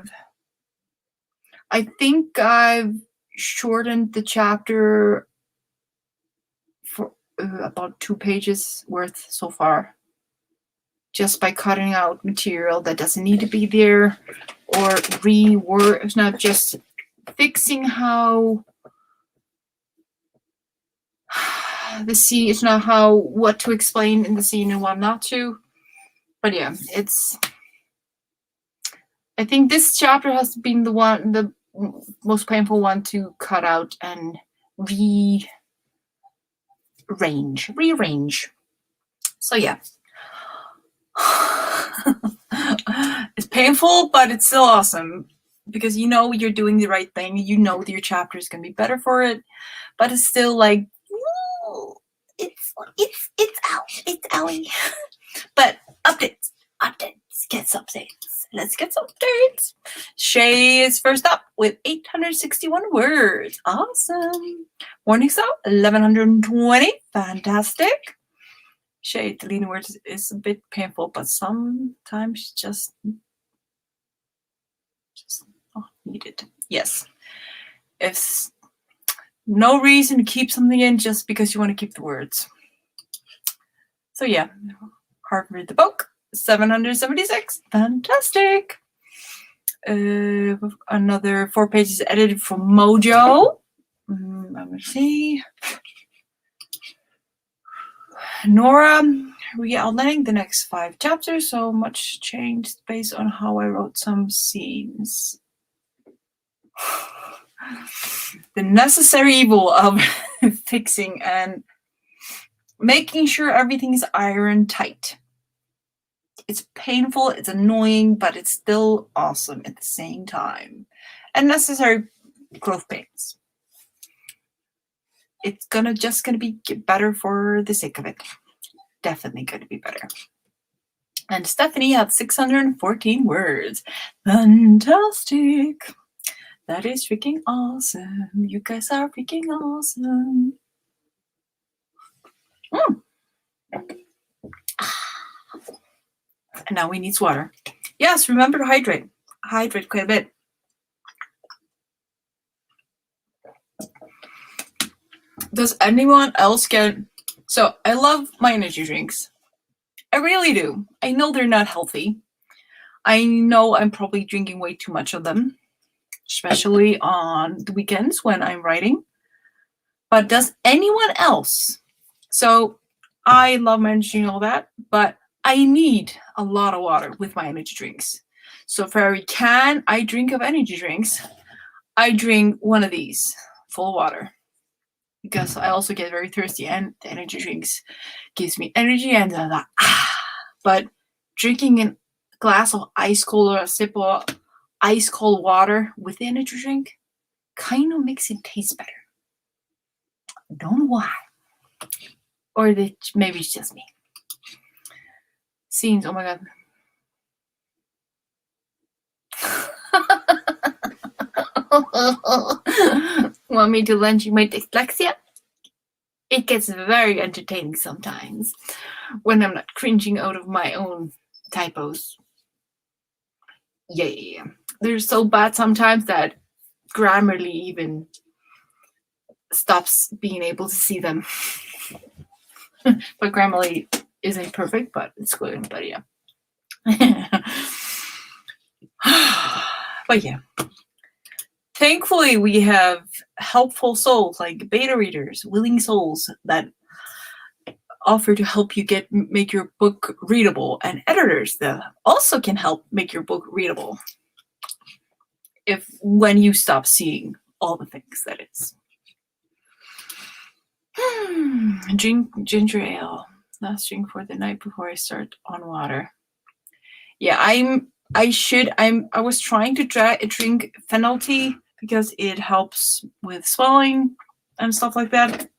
Speaker 1: think I've shortened the chapter for about 2 pages worth so far, just by cutting out material that doesn't need to be there, or reword. It's not just fixing how the scene. It's not what to explain in the scene and what not to. But yeah, I think this chapter has been the most painful one to cut out and rearrange. So yeah. It's painful, but it's still awesome because you know you're doing the right thing. You know that your chapter is going to be better for it, but it's still like, woo, it's owie. But updates, let's get some updates. Shay is first up with 861 words. Awesome. Morning Star, 1120. Fantastic. Shay, deleting words is a bit painful, but sometimes just needed. Yes. If no reason to keep something in just because you want to keep the words. So yeah, hard to read the book. 776. Fantastic. Another 4 pages edited from Mojo. Let me see. Nora, re-outlining the next 5 chapters. So much changed based on how I wrote some scenes. The necessary evil of fixing and making sure everything is iron tight. It's painful, it's annoying, but it's still awesome at the same time. And necessary growth pains. It's just gonna be better for the sake of it. Definitely gonna be better. And Stephanie had 614 words. Fantastic. That is freaking awesome. You guys are freaking awesome. And now we need water. Yes, remember to hydrate. Hydrate quite a bit. Does anyone else get... So I love my energy drinks. I really do. I know they're not healthy. I know I'm probably drinking way too much of them, especially on the weekends when I'm writing. But does anyone else? So I love my energy and all that, but I need a lot of water with my energy drinks. So for every can I drink of energy drinks, I drink one of these full of water. Because I also get very thirsty, and the energy drinks gives me energy, and but drinking a glass of ice cold or a sip of ice cold water with the energy drink kind of makes it taste better. I don't know why. Or maybe it's just me. Scenes, oh my god. Want me to lend you my dyslexia? It gets very entertaining sometimes. when I'm not cringing out of my own typos. Yeah. They're so bad sometimes that Grammarly even stops being able to see them. But Grammarly isn't perfect, but it's good. But yeah. But yeah. Thankfully, we have helpful souls like beta readers, willing souls that offer to help you make your book readable, and editors that also can help make your book readable when you stop seeing all the things that is. Drink ginger ale. Last drink for the night before I start on water. Yeah, I was trying to drink fennel tea because it helps with swelling and stuff like that.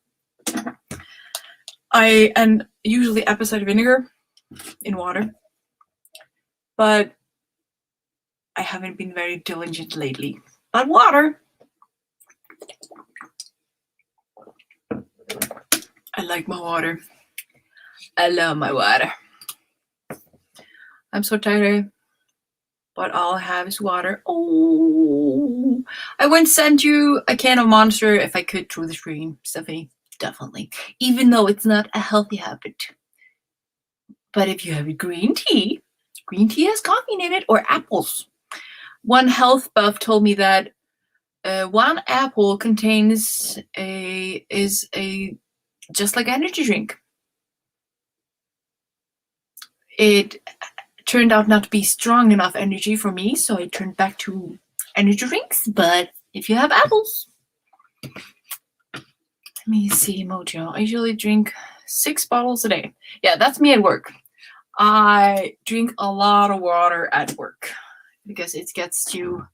Speaker 1: And usually apple cider vinegar in water, but I haven't been very diligent lately. But water, I like my water. I love my water. I'm so tired, but all I have is water. Oh, I wouldn't send you a can of Monster if I could through the screen, Stephanie. Definitely. Even though it's not a healthy habit. But if you have green tea has coffee in it, or apples. One health buff told me that one apple contains just like energy drink. It turned out not to be strong enough energy for me, so I turned back to energy drinks. But if you have apples, let me see, Mojo. I usually drink 6 bottles a day. Yeah, that's me at work. I drink a lot of water at work because it gets to,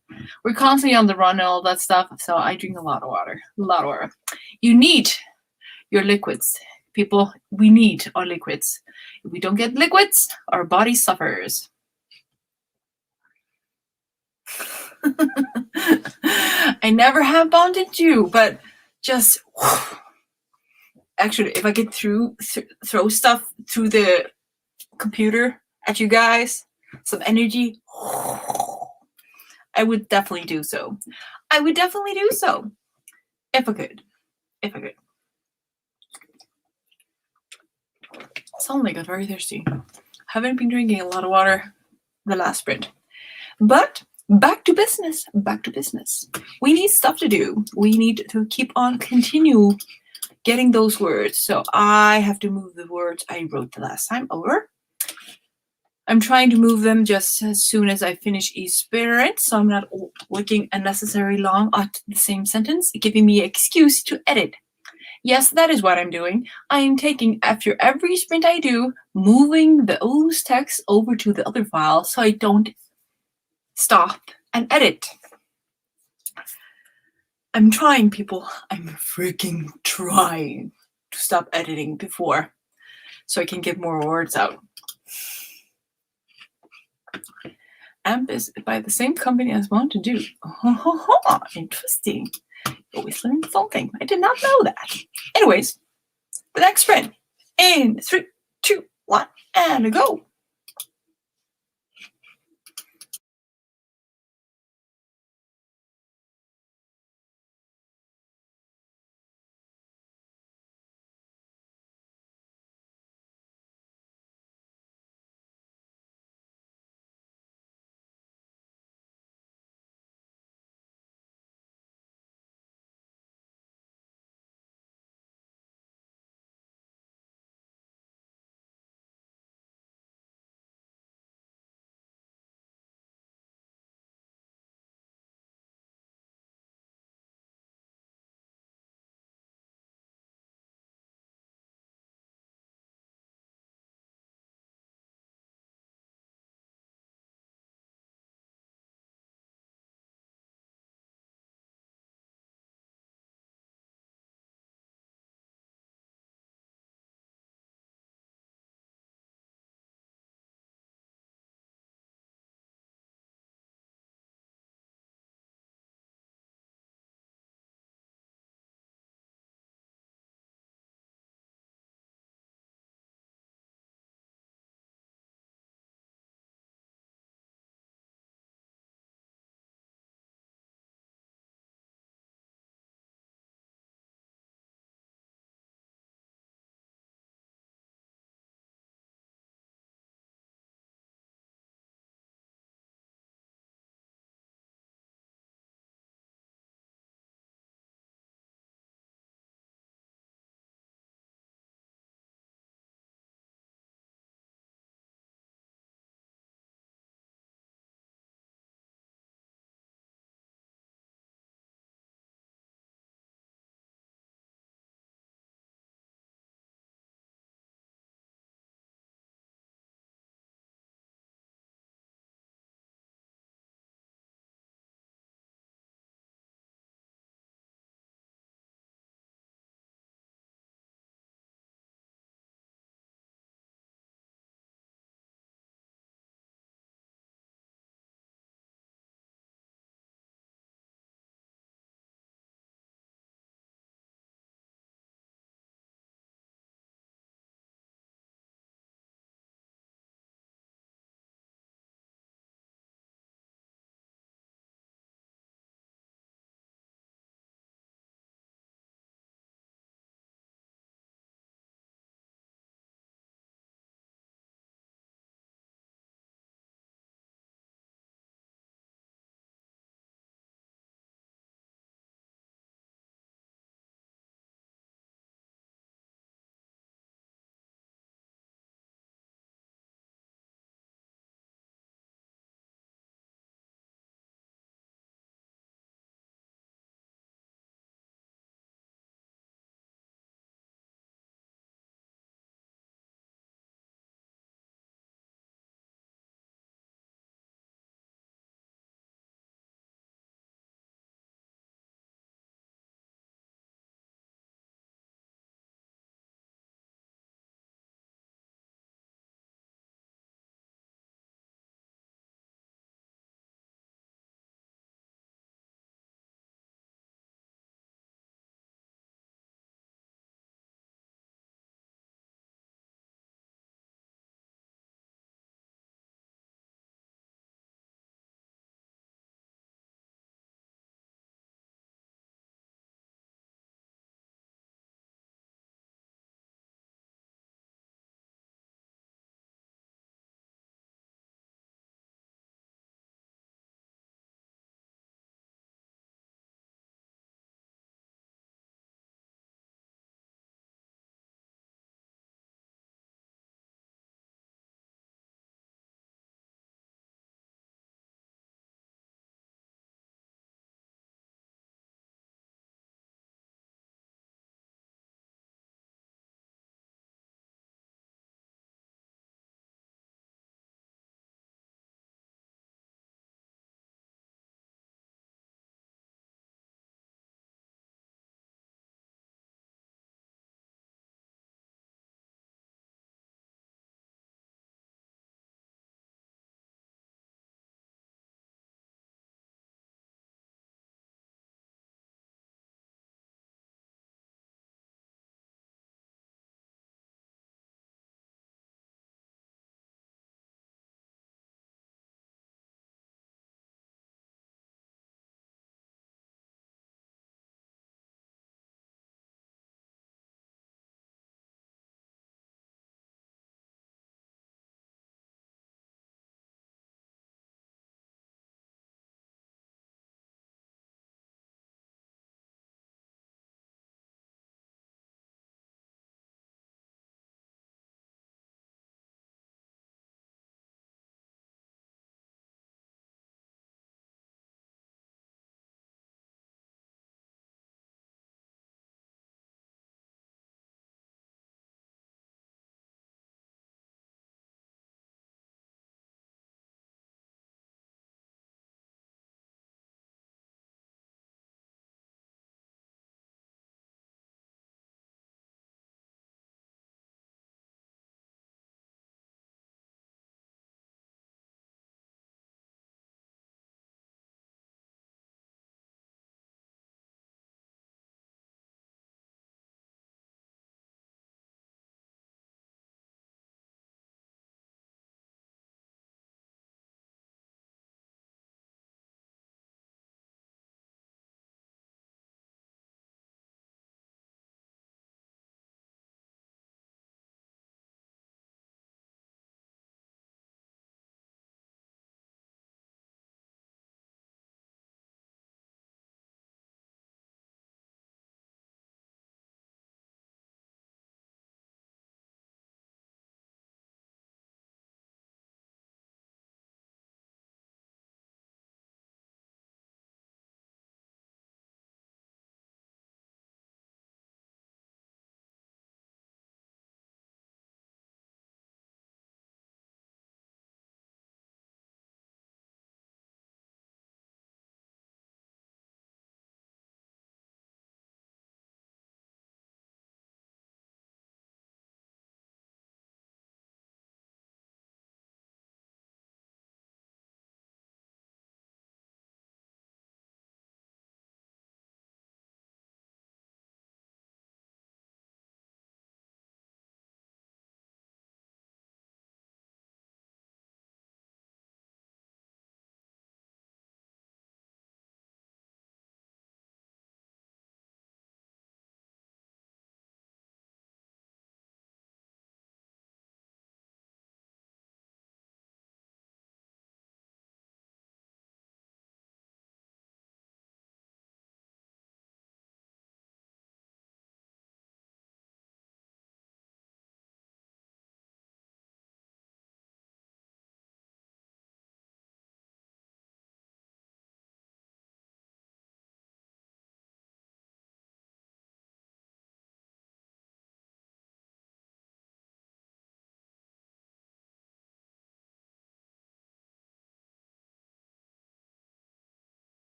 Speaker 1: we're constantly on the run and all that stuff, so I drink a lot of water. A lot of water. You need your liquids. People, we need our liquids. If we don't get liquids, our body suffers. I never have bonded you, but just actually, if I could throw stuff through the computer at you guys, some energy, I would definitely do so. I would definitely do so if I could. If I could. Sound like I'm very thirsty. Haven't been drinking a lot of water the last sprint. But back to business. Back to business. We need stuff to do. We need to continue getting those words. So I have to move the words I wrote the last time over. I'm trying to move them just as soon as I finish each sprint, so I'm not looking unnecessarily long at the same sentence, giving me an excuse to edit. Yes, that is what I'm doing. I am taking, after every sprint I do, moving those texts over to the other file so I don't stop and edit. I'm trying, people. I'm freaking trying to stop editing before so I can get more words out. AMP is by the same company as Want to Do. Oh, interesting. Always learn something. I did not know that. Anyways, the next sprint. In 3, 2, 1, and go.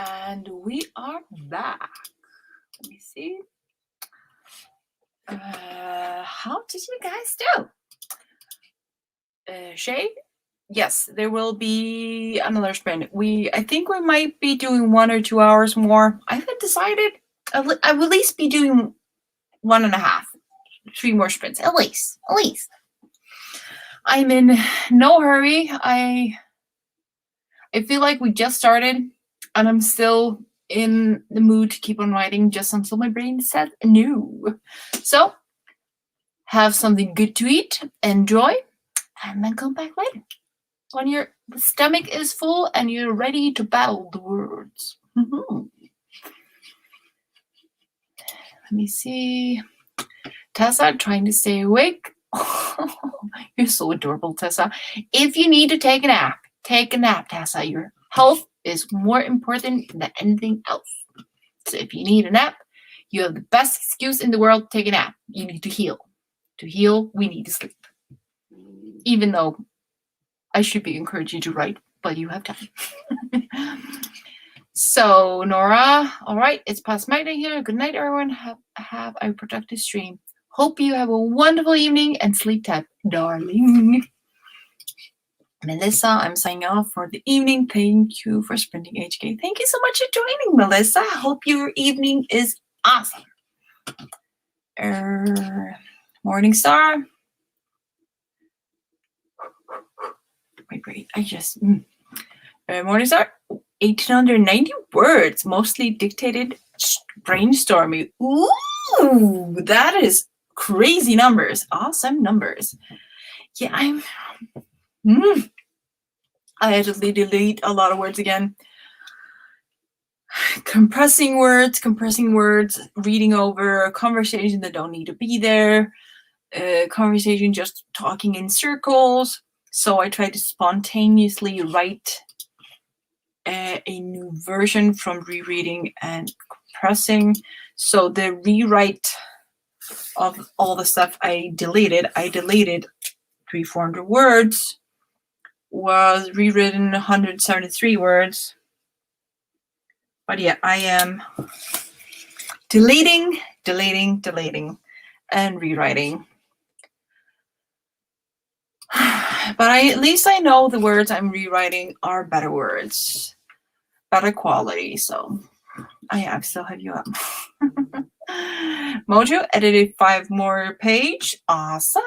Speaker 1: And we are back. Let me see. How did you guys do? Shay? Yes, there will be another sprint. I think we might be doing 1 or 2 hours more. I haven't decided. I will at least be doing 1.5, 3 more sprints. At least. I'm in no hurry. I feel like we just started, and I'm still in the mood to keep on writing just until my brain says no. So, have something good to eat, enjoy, and then come back later when your stomach is full and you're ready to battle the words. Let me see. Tessa, trying to stay awake. You're so adorable, Tessa. If you need to take a nap, Tessa. Your health is more important than anything else. So if you need a nap, you have the best excuse in the world to take a nap. You need to heal. To heal, we need to sleep. Even though I should be encouraging you to write, but you have time. So, Nora, all right, it's past midnight here. Good night, everyone. Have a productive stream. Hope you have a wonderful evening and sleep tight, darling. Melissa, I'm signing off for the evening. Thank you for spending HK. Thank you so much for joining, Melissa. Hope your evening is awesome. Morning Star. Wait. I just... Morning Star. 1,890 words, mostly dictated, brainstorming. Ooh, that is crazy numbers. Awesome numbers. Yeah, I had to delete a lot of words again. Compressing words, reading over, conversation that don't need to be there, conversation just talking in circles. So I tried to spontaneously write a new version from rereading and compressing. So the rewrite of all the stuff I deleted 300-400 words, was rewritten 173 words. But yeah, I am deleting, and rewriting. But at least I know the words I'm rewriting are better words, better quality. So I still have you up. Mojo edited 5 more page. Awesome.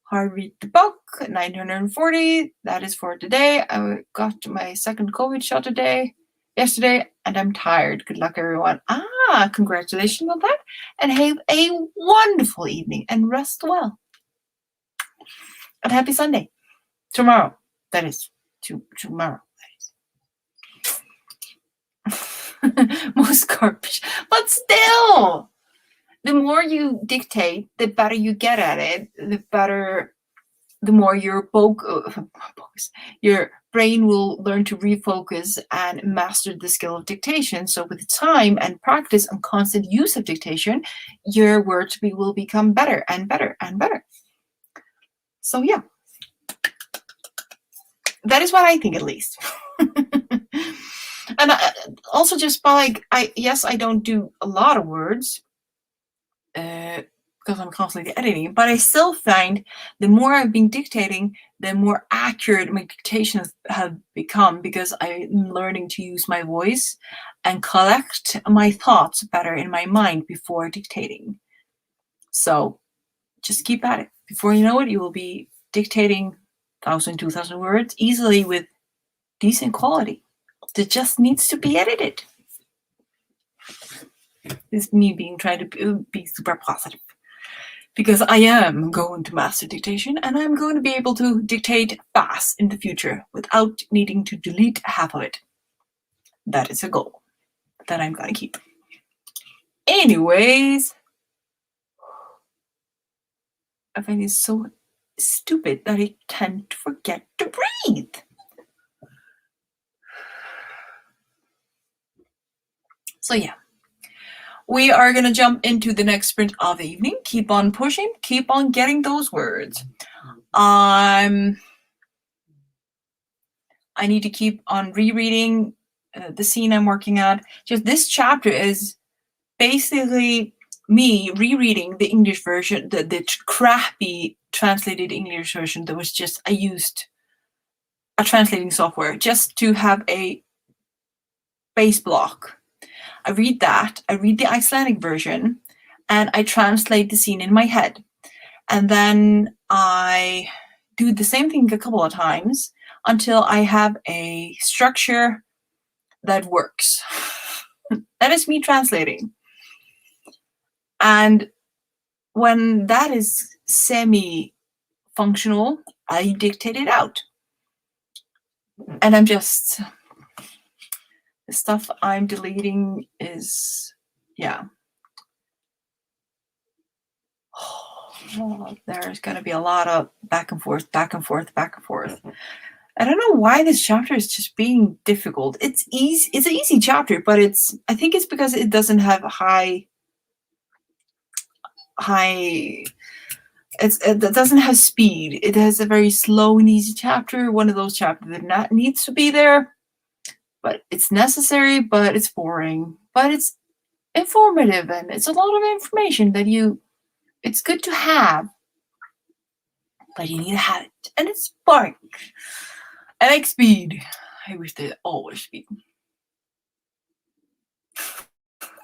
Speaker 1: Hard read the book, 940. That is for today. I got my second COVID shot yesterday, and I'm tired. Good luck, everyone. Congratulations on that. And have a wonderful evening and rest well. And happy Sunday. Tomorrow. That is tomorrow. Most garbage. But still, the more you dictate, the better you get at it. The more your brain will learn to refocus and master the skill of dictation. So with time and practice and constant use of dictation, your words will become better and better and better. So yeah, that is what I think, at least. And also just by I don't do a lot of words because I'm constantly editing, but I still find the more I've been dictating, the more accurate my dictations have become, because I'm learning to use my voice and collect my thoughts better in my mind before dictating. So just keep at it. Before you know it, you will be dictating 1,000, 2,000 words easily with decent quality that just needs to be edited. This is me trying to be super positive, because I am going to master dictation, and I'm going to be able to dictate fast in the future without needing to delete half of it. That is a goal that I'm going to keep. Anyways, I find it so stupid that I tend to forget to breathe. So yeah, we are going to jump into the next sprint of the evening. Keep on pushing. Keep on getting those words. I need to keep on rereading the scene I'm working at. Just this chapter is basically me rereading the English version, the crappy translated English version that was just, I used a translating software just to have a base block. I read that, I read the Icelandic version, and I translate the scene in my head. And then I do the same thing a couple of times until I have a structure that works. That is me translating. And when that is semi-functional, I dictate it out. And I'm just, the stuff I'm deleting is, yeah. Oh, there's going to be a lot of back and forth, back and forth, back and forth. I don't know why this chapter is just being difficult. It's easy. It's an easy chapter, but I think it's because it doesn't have it doesn't have speed. It has a very slow and easy chapter. One of those chapters that needs to be there, but it's necessary, but it's boring, but it's informative, and it's a lot of information that it's good to have, but you need to have it, and it's boring. I like speed. I wish they always speed.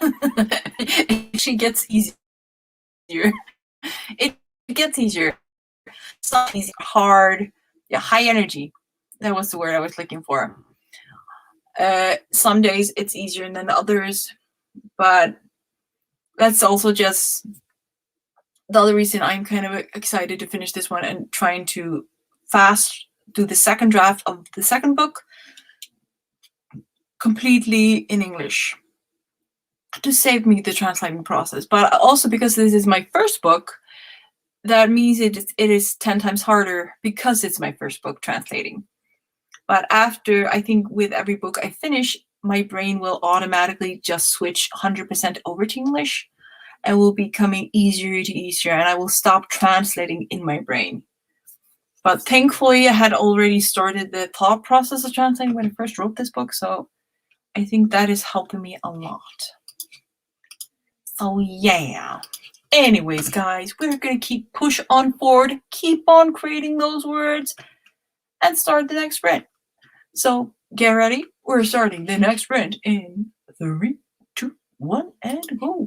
Speaker 1: It actually gets easier. It gets easier. It's not easy, hard, yeah, high energy. That was the word I was looking for. Some days it's easier than others, but that's also just the other reason I'm kind of excited to finish this one and trying to fast do the second draft of the second book completely in English to save me the translating process. But also because this is my first book, that means it is 10 times harder because it's my first book translating. But after, I think with every book I finish, my brain will automatically just switch 100% over to English and will be becoming easier to easier, and I will stop translating in my brain. But thankfully, I had already started the thought process of translating when I first wrote this book, so I think that is helping me a lot. So yeah. Anyways, guys, we're going to push on forward, keep on creating those words, and start the next sprint. So get ready. We're starting the next sprint in 3, 2, 1, and go.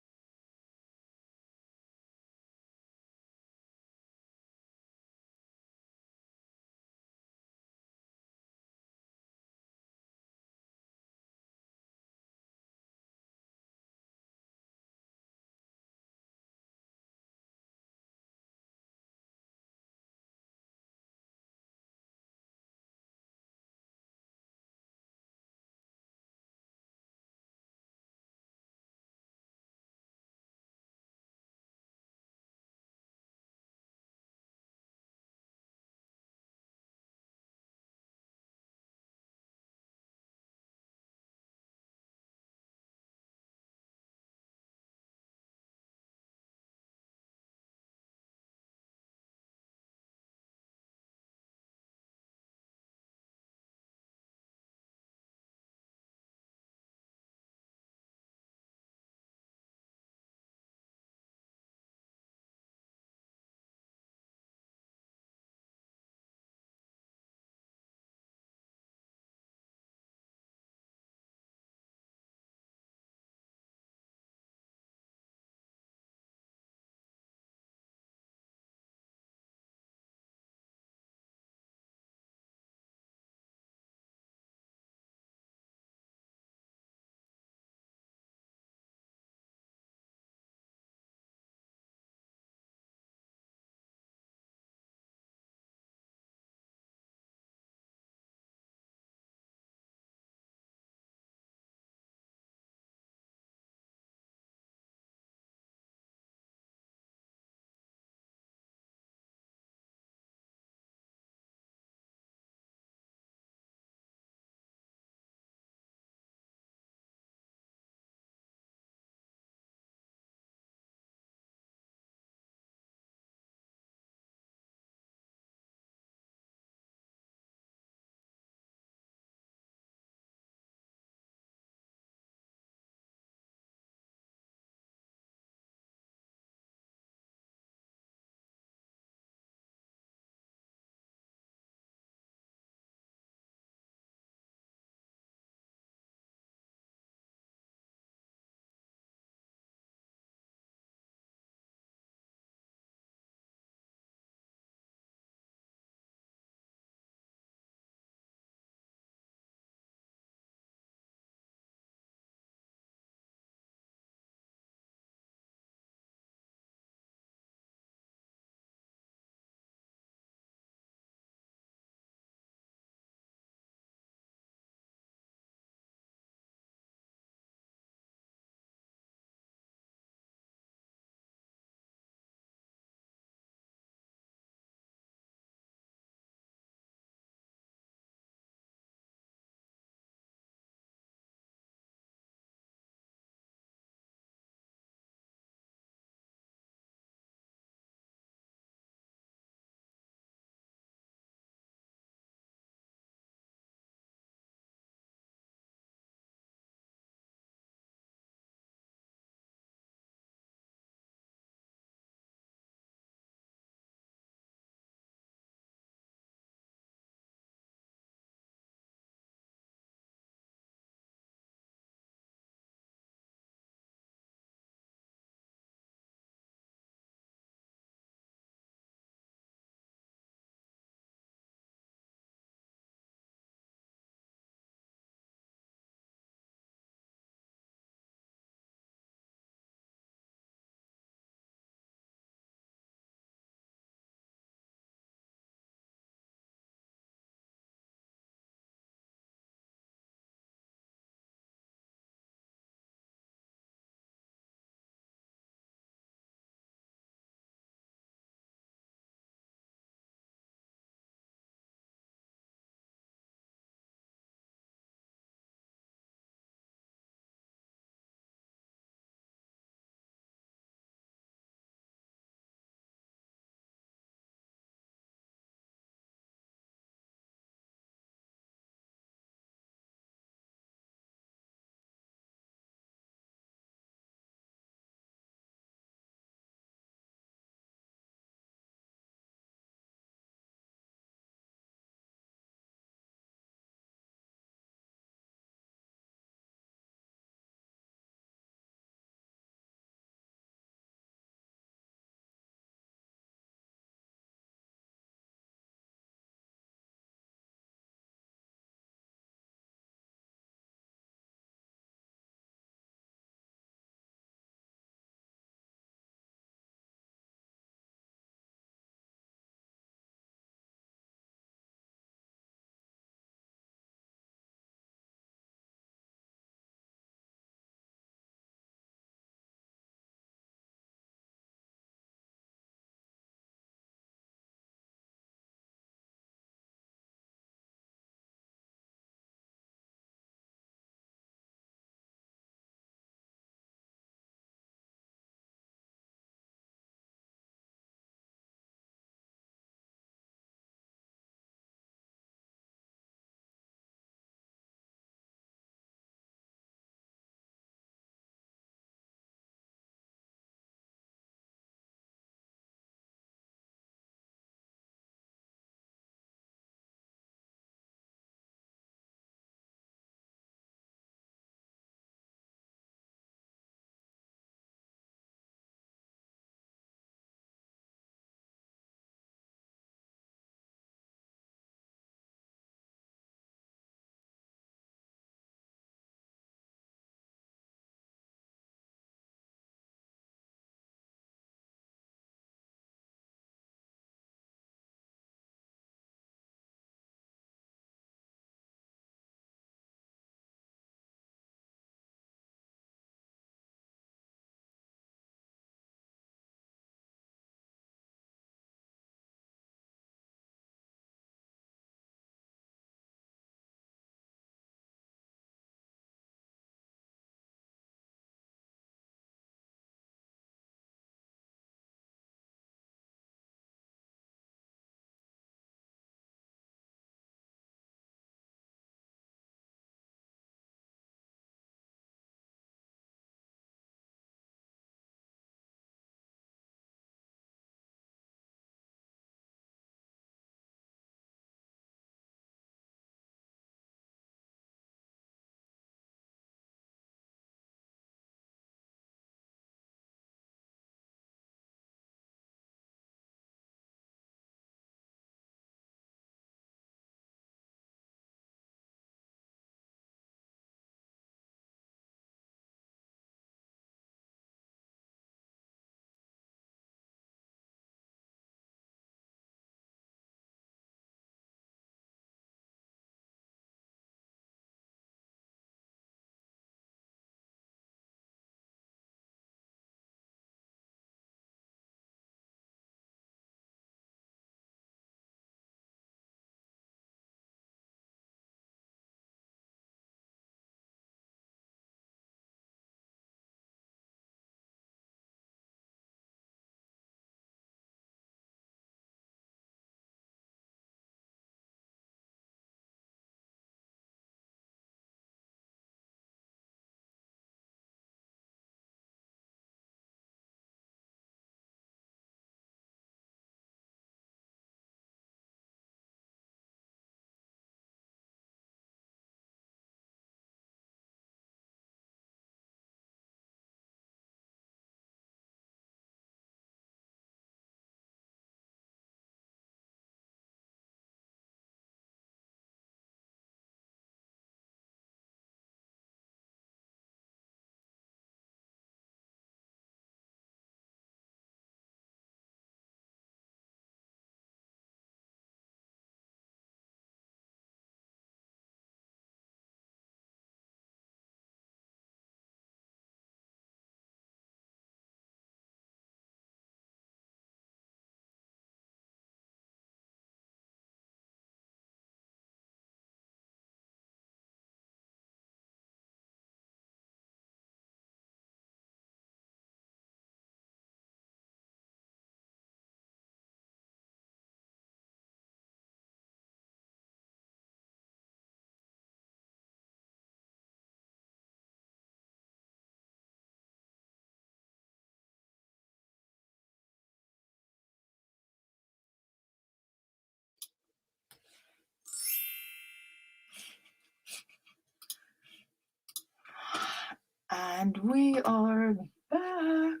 Speaker 1: And we are back.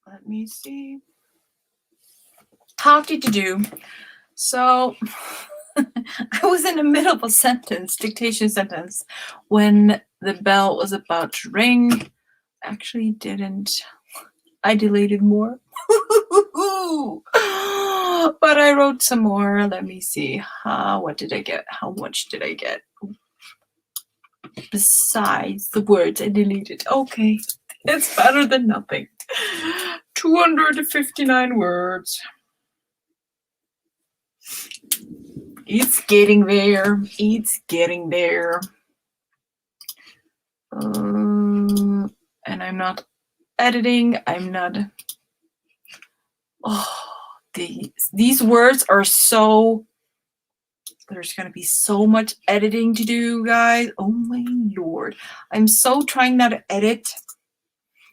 Speaker 1: Let me see. How did you do? So I was in the middle of a sentence, dictation sentence, when the bell was about to ring. Actually didn't. I deleted more. But I wrote some more. Let me see. What did I get? How much did I get? Besides the words I deleted. Okay. It's better than nothing. 259 words. It's getting there. It's getting there. And I'm not editing. I'm not. Oh, these words are so. There's going to be so much editing to do, guys. Oh my lord. I'm so trying not to edit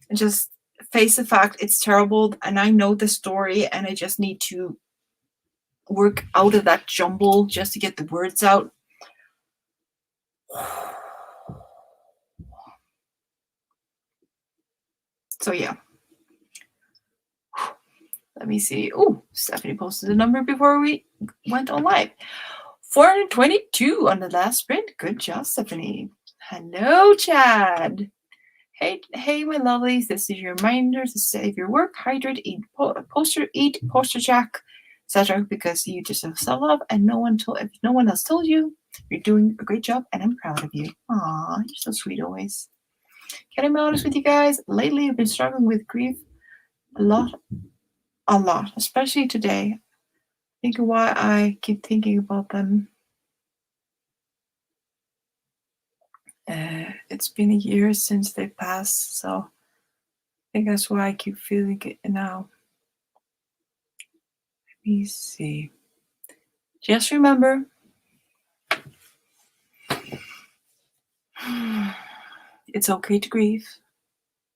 Speaker 1: and just face the fact it's terrible. And I know the story and I just need to work out of that jumble just to get the words out. So yeah. Let me see. Oh, Stephanie posted the number before we went on live. 422 on the last sprint. Good job, Stephanie. Hello, Chad. Hey, my lovelies. This is your reminder to save your work, hydrate, eat posture check, etc. Because you deserve self-love, and if no one else told you, you're doing a great job, and I'm proud of you. Aw, you're so sweet always. Can I be honest with you guys? Lately, I've been struggling with grief a lot, especially today. Thinking why I keep thinking about them. It's been a year since they passed, so I think that's why I keep feeling it now. Let me see. Just remember, it's okay to grieve.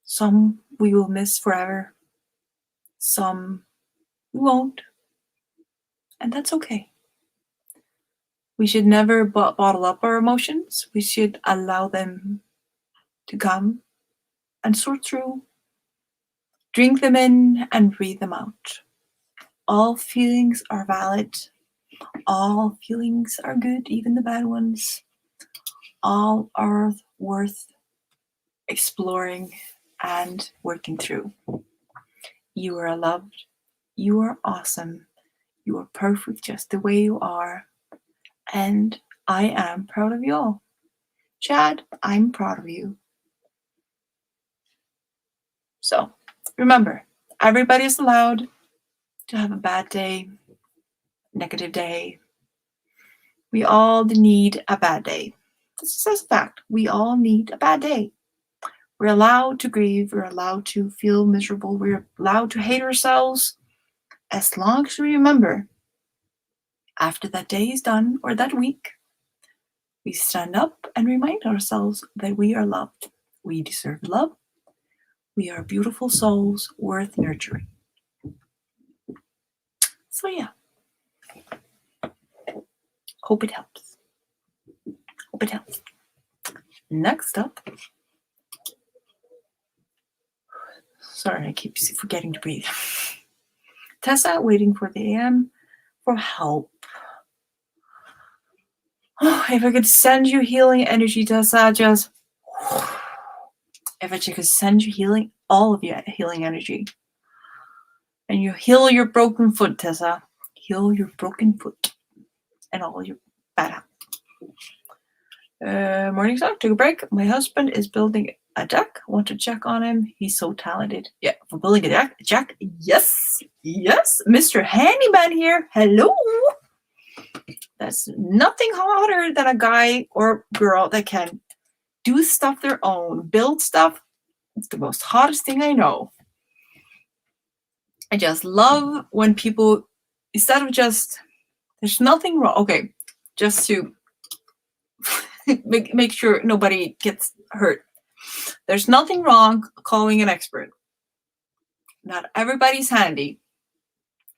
Speaker 1: Some we will miss forever. Some we won't. And that's okay. We should never bottle up our emotions. We should allow them to come and sort through. Drink them in and breathe them out. All feelings are valid. All feelings are good, even the bad ones. All are worth exploring and working through. You are loved. You are awesome. You are perfect just the way you are. And I am proud of you all. Chad, I'm proud of you. So remember, everybody is allowed to have a bad day, negative day. We all need a bad day. This is a fact. We all need a bad day. We're allowed to grieve. We're allowed to feel miserable. We're allowed to hate ourselves. As long as we remember, after that day is done or that week, we stand up and remind ourselves that we are loved. We deserve love. We are beautiful souls worth nurturing. So yeah. Hope it helps. Hope it helps. Next up. Sorry, I keep forgetting to breathe. Tessa waiting for the AM for help. Oh, if I could send you healing energy, Tessa, just if I could send you healing, all of your healing energy. And you heal your broken foot, Tessa. Heal your broken foot and all your bad habits. Morning song, took a break. My husband is building a deck. Want to check on him. He's so talented. Yeah, for building a deck. Jack, yes. Mr. Handyman here. Hello. There's nothing hotter than a guy or girl that can do stuff their own, build stuff. It's the most hottest thing I know. I just love when people, instead of just, there's nothing wrong. Okay, just to make sure nobody gets hurt. There's nothing wrong calling an expert. Not everybody's handy.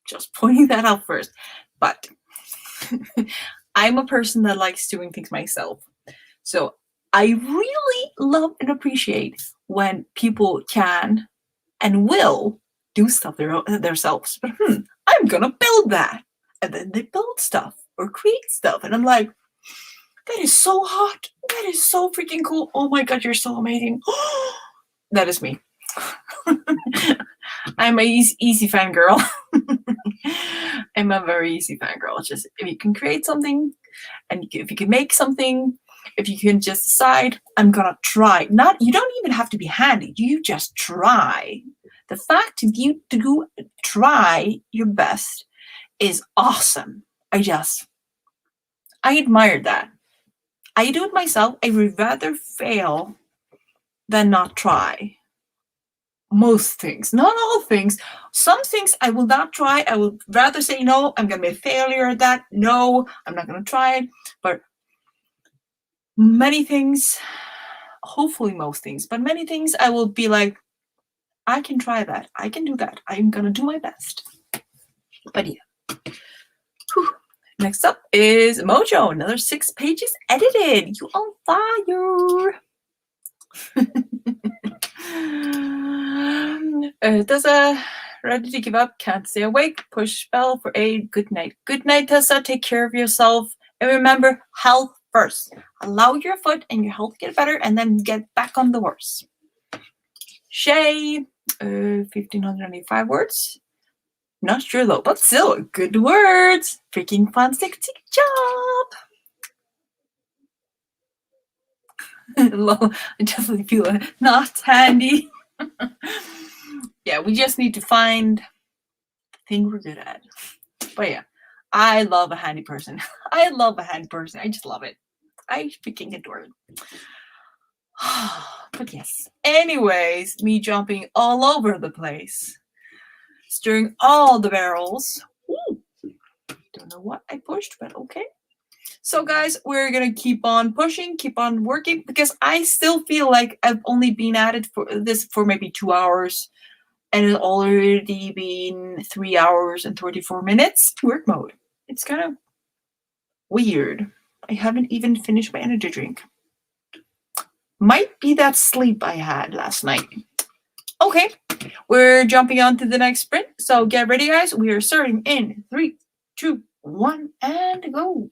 Speaker 1: Just pointing that out first. But I'm a person that likes doing things myself. So I really love and appreciate when people can and will do stuff themselves. But I'm gonna build that. And then they build stuff or create stuff. And I'm like, that is so hot. That is so freaking cool. Oh my God, you're so amazing. That is me. I'm a easy fangirl. I'm a very easy fangirl. Just if you can create something, and if you can make something, if you can just decide, I'm gonna try. You don't even have to be handy. You just try. The fact that you do try your best is awesome. I admire that. I do it myself. I would rather fail than not try. Most things, not all things. Some things I will not try. I would rather say, no, I'm going to be a failure at that. No, I'm not going to try it. But many things, hopefully most things, but many things I will be like, I can try that. I can do that. I'm going to do my best. But yeah. Whew. Next up is Mojo. Another 6 pages edited. You on fire. Tessa, ready to give up, can't stay awake, push bell for aid, good night. Good night, Tessa, take care of yourself, and remember, health first. Allow your foot and your health to get better, and then get back on the horse. Shay, 1,595 words. Not sure though, but still, good words. Freaking fun, stick job. I definitely feel it. Not handy. Yeah, we just need to find the thing we're good at. But yeah, I love a handy person. I love a handy person. I just love it. I freaking adore it. But yes. Anyways, me jumping all over the place. Stirring all the barrels. Ooh. Don't know what I pushed, but okay. So guys, we're going to keep on pushing, keep on working, because I still feel like I've only been at it for this for maybe 2 hours, and it's already been 3 hours and 34 minutes. Work mode. It's kind of weird. I haven't even finished my energy drink. Might be that sleep I had last night. Okay, we're jumping on to the next sprint. So get ready, guys. We are starting in 3, 2, 1, and go.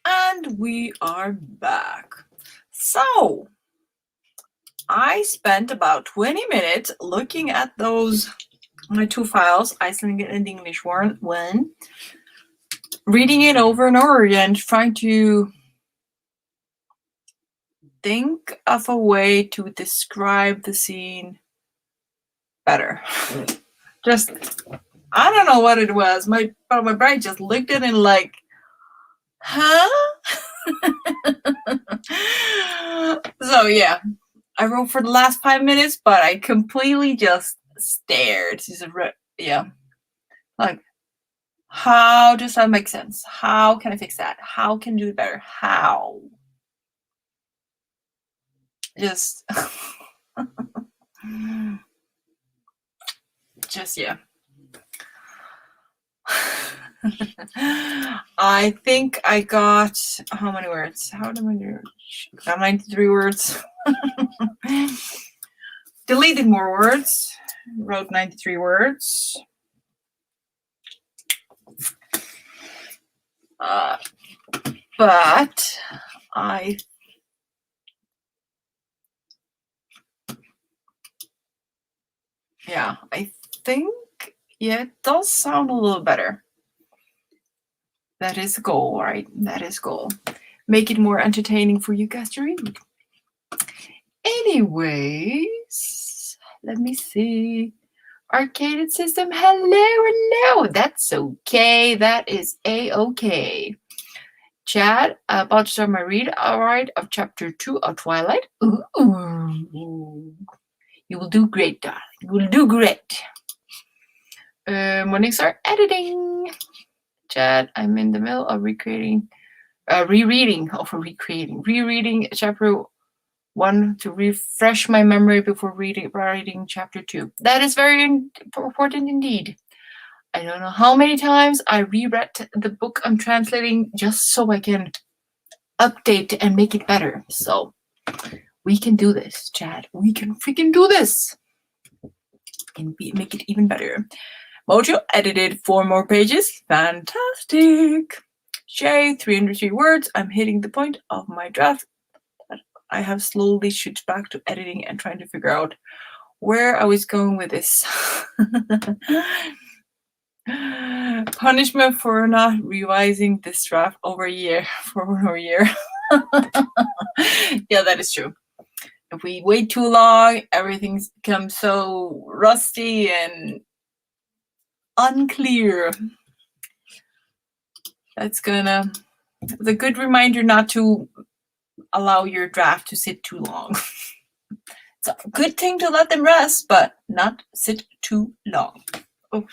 Speaker 1: And we are back. So, I spent about 20 minutes looking at my 2 files, Icelandic and English one, reading it over and over again, trying to think of a way to describe the scene better. Just, I don't know what it was. My brain just looked at it and like, huh? So yeah, I wrote for the last 5 minutes, but I completely just stared. Yeah, like, how does that make sense? How can I fix that? How can I do it better? How? Just, yeah. I think I got, how many words? How do I do? Got 93 words. Deleted more words. Wrote 93 words. But I think, it does sound a little better. That is the goal, right? That is goal. Make it more entertaining for you guys to read. Anyways, let me see. Arcade system, hello. That's okay. That is a-okay. Chad, about to start my read, alright, of chapter 2 of Twilight. Ooh. You will do great, darling. You will do great. Morning start editing. Chad, I'm in the middle of rereading chapter 1 to refresh my memory before writing chapter 2. That is very important indeed. I don't know how many times I reread the book I'm translating just so I can update and make it better. So we can do this, Chad. We can freaking do this. And make it even better. Mojo edited 4 more pages. Fantastic. Shay, 303 words. I'm hitting the point of my draft. I have slowly switched back to editing and trying to figure out where I was going with this. Punishment for not revising this draft over a year. Yeah, that is true. If we wait too long, everything's become so rusty and unclear. It's a good reminder not to allow your draft to sit too long. It's a good thing to let them rest, but not sit too long. Oh.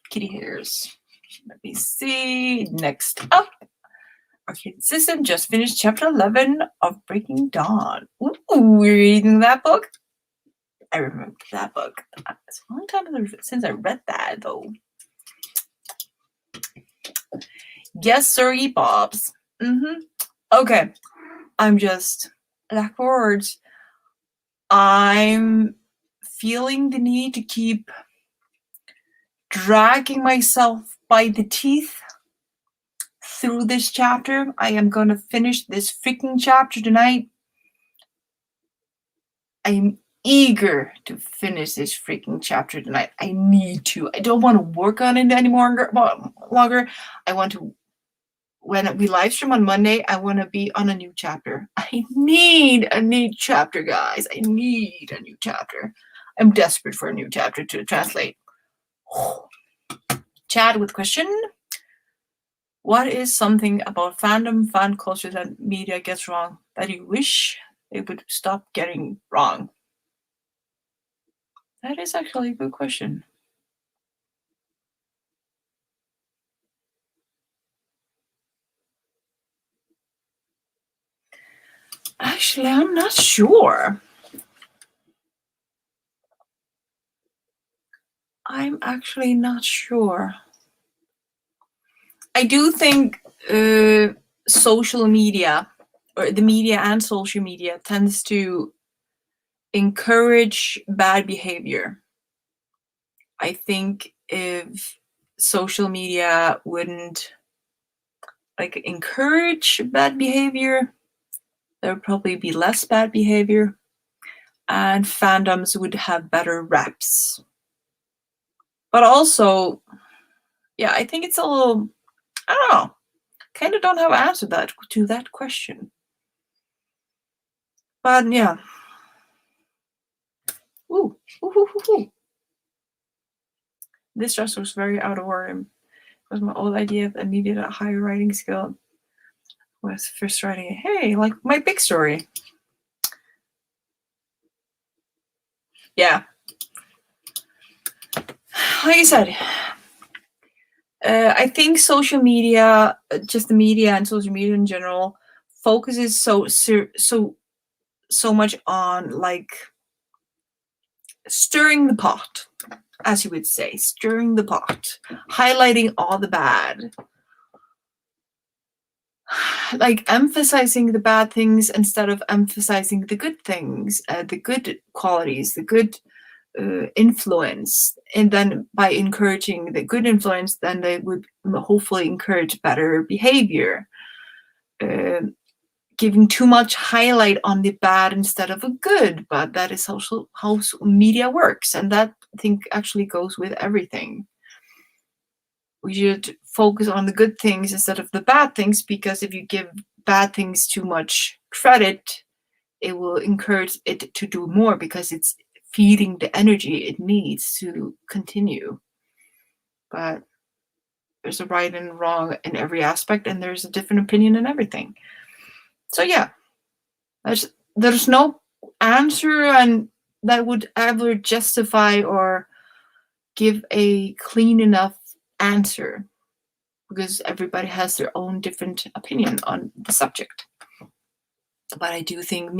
Speaker 1: Kitty hairs. Let me see. Next up. Arcade System just finished chapter 11 of Breaking Dawn. Ooh, we're reading that book. I remember that book. It's a long time since I read that, though. Yes, sirree, Bobs. Okay. I'm just, lack of words. I'm feeling the need to keep dragging myself by the teeth through this chapter. I am going to finish this freaking chapter tonight. I'm eager to finish this freaking chapter tonight. I need to. I don't want to work on it anymore longer. I want to, when we live stream on Monday, I want to be on a new chapter. I need a new chapter, guys. I need a new chapter. I'm desperate for a new chapter to translate. Chad with question. What is something about fandom, fan culture that media gets wrong that you wish they would stop getting wrong? That is actually a good question. Actually, I'm not sure. I'm actually not sure. I do think social media, or the media and social media, tends to encourage bad behavior. I think if social media wouldn't like encourage bad behavior, there would probably be less bad behavior, and fandoms would have better reps. But also, yeah, I think it's a little, I don't know, kind of don't have an answer to that question. But yeah. Ooh, ooh, ooh, ooh, ooh. This just was very out of order. It was my old idea that I needed a higher writing skill. Was first writing, hey, like my big story. Yeah. Like I said, I think social media, just the media and social media in general, focuses so much on like stirring the pot, as you would say, stirring the pot, highlighting all the bad, like emphasizing the bad things instead of emphasizing the good things, the good qualities, the good influence. And then by encouraging the good influence, then they would hopefully encourage better behavior. Giving too much highlight on the bad instead of a good, but that is also how media works, and that I think actually goes with everything. We should focus on the good things instead of the bad things, because if you give bad things too much credit, it will encourage it to do more because it's feeding the energy it needs to continue. But there's a right and wrong in every aspect, and there's a different opinion in everything. So yeah, there's no answer and that would ever justify or give a clean enough answer, because everybody has their own different opinion on the subject. But I do think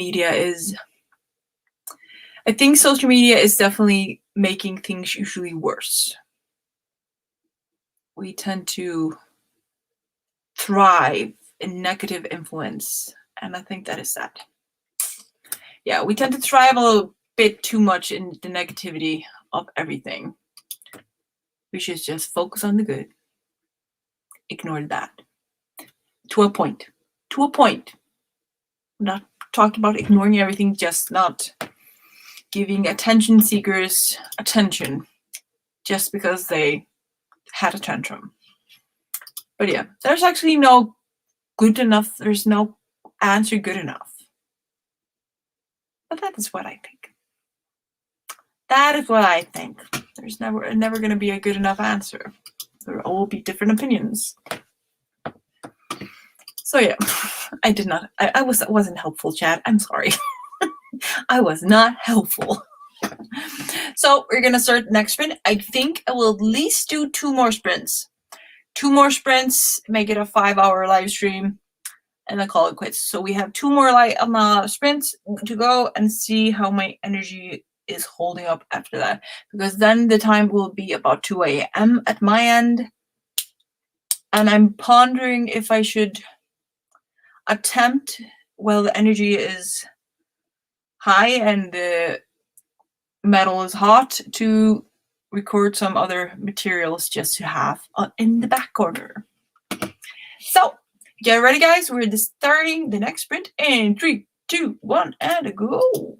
Speaker 1: I think social media is definitely making things usually worse. We tend to thrive in negative influence, and I think that is sad. Yeah, we tend to thrive a little bit too much in the negativity of everything. We should just focus on the good. Ignore that. To a point. To a point. I'm not talking about ignoring everything, just not giving attention seekers attention just because they had a tantrum. But yeah, there's actually no good enough, there's no answer good enough. But that is what I think. That is what I think. There's never going to be a good enough answer. There will all be different opinions. So yeah, I wasn't helpful, Chad. I'm sorry. I was not helpful. So we're gonna start the next sprint. I think I will at least do 2 more sprints. 2 more sprints, make it a 5-hour live stream, and then call it quits. So we have 2 more sprints to go and see how my energy is holding up after that. Because then the time will be about 2 a.m. at my end. And I'm pondering if I should attempt, while the energy is high and the metal is hot, to record some other materials just to have in the back corner. So get ready, guys. We're starting the next sprint in 3, 2, 1, and go.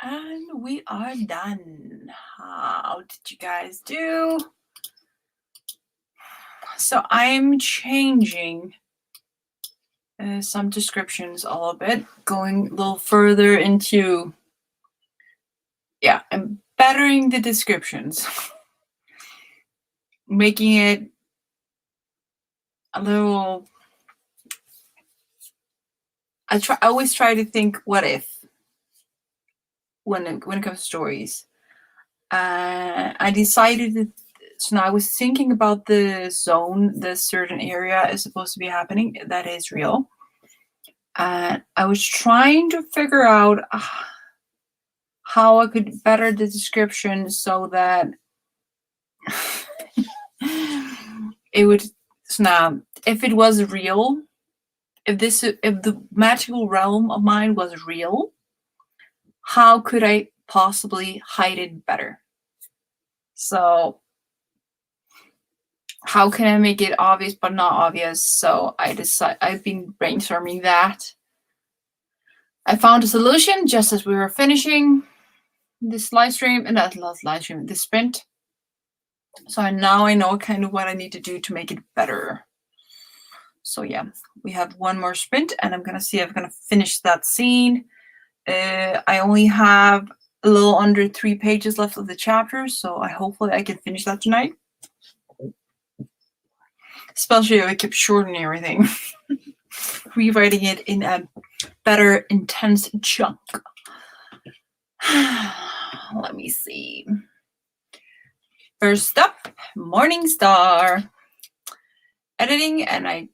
Speaker 1: And we are done. How did you guys do? So I'm changing some descriptions a little bit, going a little further into, yeah, I'm bettering the descriptions, making it a little, I always try to think what if when it comes to stories. I decided that, so now I was thinking about the zone, the certain area is supposed to be happening, that is real. And I was trying to figure out how I could better the description so that it would, so now if it was real, if the magical realm of mine was real, how could I possibly hide it better? So how can I make it obvious but not obvious? So I've been brainstorming that. I found a solution just as we were finishing this live stream, and that last live stream, this sprint. So now I know kind of what I need to do to make it better. So yeah, we have one more sprint, and I'm gonna see if I'm gonna finish that scene. I only have a little under 3 pages left of the chapter, so hopefully I can finish that tonight. Especially if I keep shortening everything. Rewriting it in a better, intense chunk. Let me see. First up, Morningstar. Editing, and I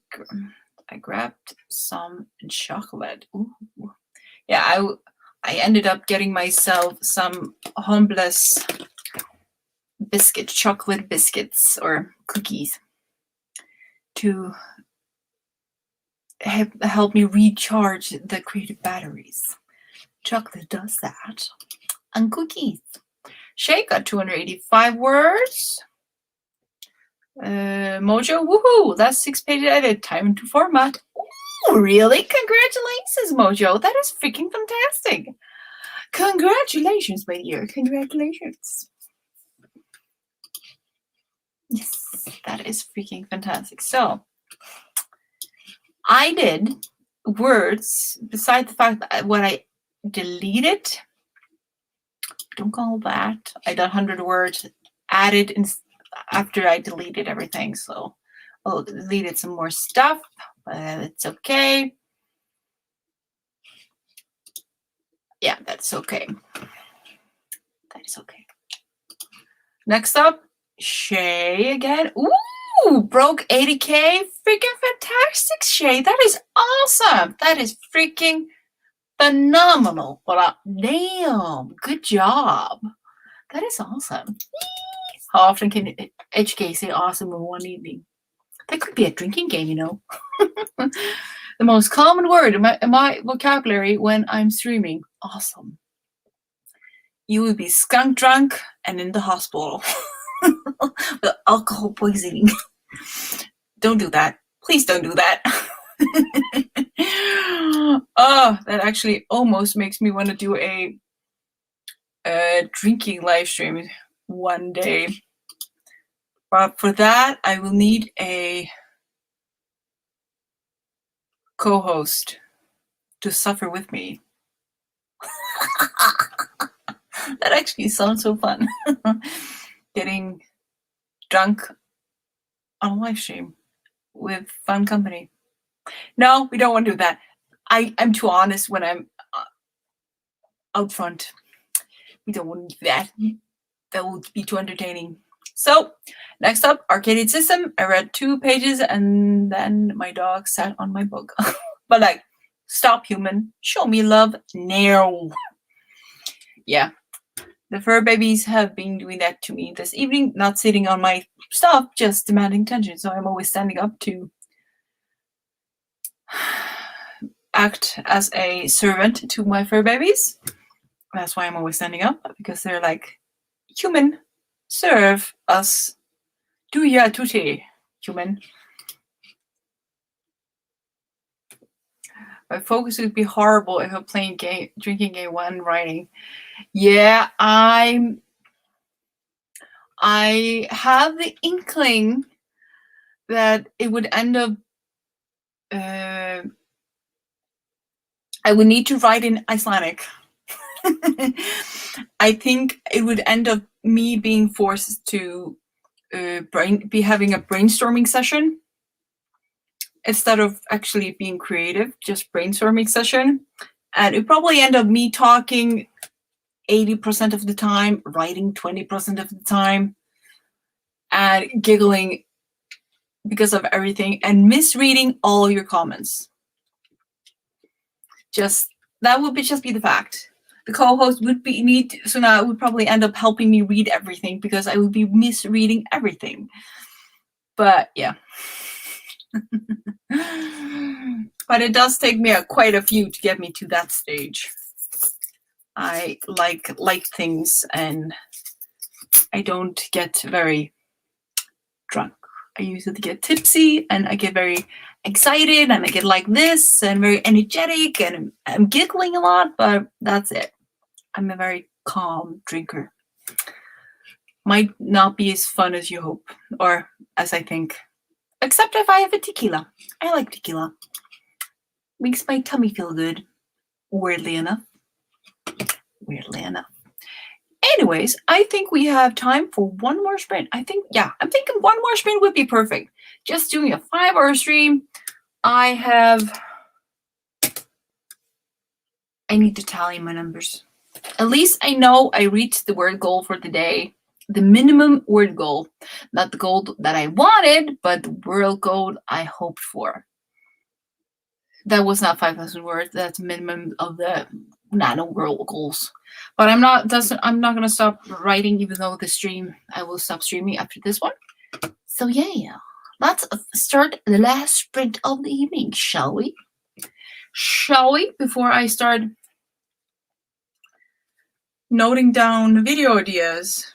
Speaker 1: grabbed some chocolate. Ooh. Yeah, I ended up getting myself some Humbless chocolate biscuits or cookies to help me recharge the creative batteries. Chocolate does that. And cookies. Shay got 285 words. Mojo, woohoo! That's 6 pages edit. Time to format. Ooh, really? Congratulations, Mojo. That is freaking fantastic. Congratulations, my dear. Congratulations. Yes, that is freaking fantastic. So, I did words, besides the fact that when I deleted, don't call that, I did 100 words added in after I deleted everything. So, I deleted some more stuff, but it's okay. Yeah, that's okay. That is okay. Next up, Shay again. Ooh, broke 80K. Freaking fantastic, Shay. That is awesome. That is freaking phenomenal. But damn, good job. That is awesome. How often can HK say awesome in one evening? That could be a drinking game, you know. The most common word in my vocabulary when I'm streaming. Awesome. You would be skunk drunk and in the hospital with alcohol poisoning. Don't do that. Please don't do that. Oh, that actually almost makes me want to do a drinking live stream one day. But for that, I will need a co-host to suffer with me. That actually sounds so fun. Getting drunk on a live stream with fun company. No, we don't want to do that. I'm too honest when I'm out front. We don't want to do that. That would be too entertaining. So, next up, arcade system. I read 2 pages and then my dog sat on my book. But like, stop, human. Show me love now. Yeah. The fur babies have been doing that to me this evening, not sitting on my stuff, just demanding attention. So I'm always standing up to act as a servant to my fur babies. That's why I'm always standing up, because they're like, human, serve us. Do ya tutti, human. My focus would be horrible if I'm drinking game when writing. Yeah, I have the inkling that it would end up. I would need to write in Icelandic. I think it would end up me being forced to be having a brainstorming session instead of actually being creative, just brainstorming session. And it probably end up me talking 80% of the time, writing 20% of the time, and giggling because of everything and misreading all your comments. That would just be the fact. The co-host would so now it would probably end up helping me read everything because I would be misreading everything. But yeah. But it does take me quite a few to get me to that stage. I like things and I don't get very drunk. I usually get tipsy and I get very excited and I get like this and very energetic and I'm giggling a lot, but that's it. I'm a very calm drinker. Might not be as fun as you hope or as I think, except if I have a tequila. I like tequila. Makes my tummy feel good, weirdly enough. Anyways, I think we have time for one more sprint. I'm thinking one more sprint would be perfect. Just doing a 5-hour stream. I need to tally my numbers. At least I know I reached the word goal for the day. The minimum word goal. Not the goal that I wanted, but the word goal I hoped for. That was not 5,000 words. That's minimum of the nano world goals. But I'm not going to stop writing even though I will stop streaming after this one. So yeah, let's start the last sprint of the evening, shall we? Before I start noting down video ideas.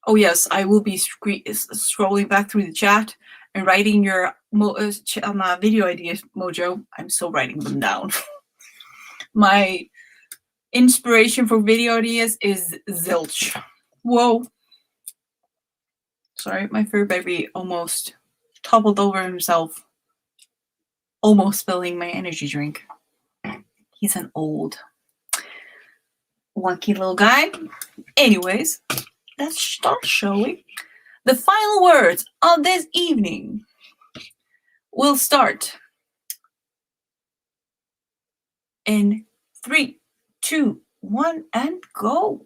Speaker 1: Oh yes, I will be scrolling back through the chat and writing your video ideas, Mojo. I'm still writing them down. My inspiration for video ideas is zilch. Whoa. Sorry, my fur baby almost toppled over himself, almost spilling my energy drink. He's an old, wonky little guy. Anyways, let's start, shall we? The final words of this evening will start in 3, 2, 1, and go.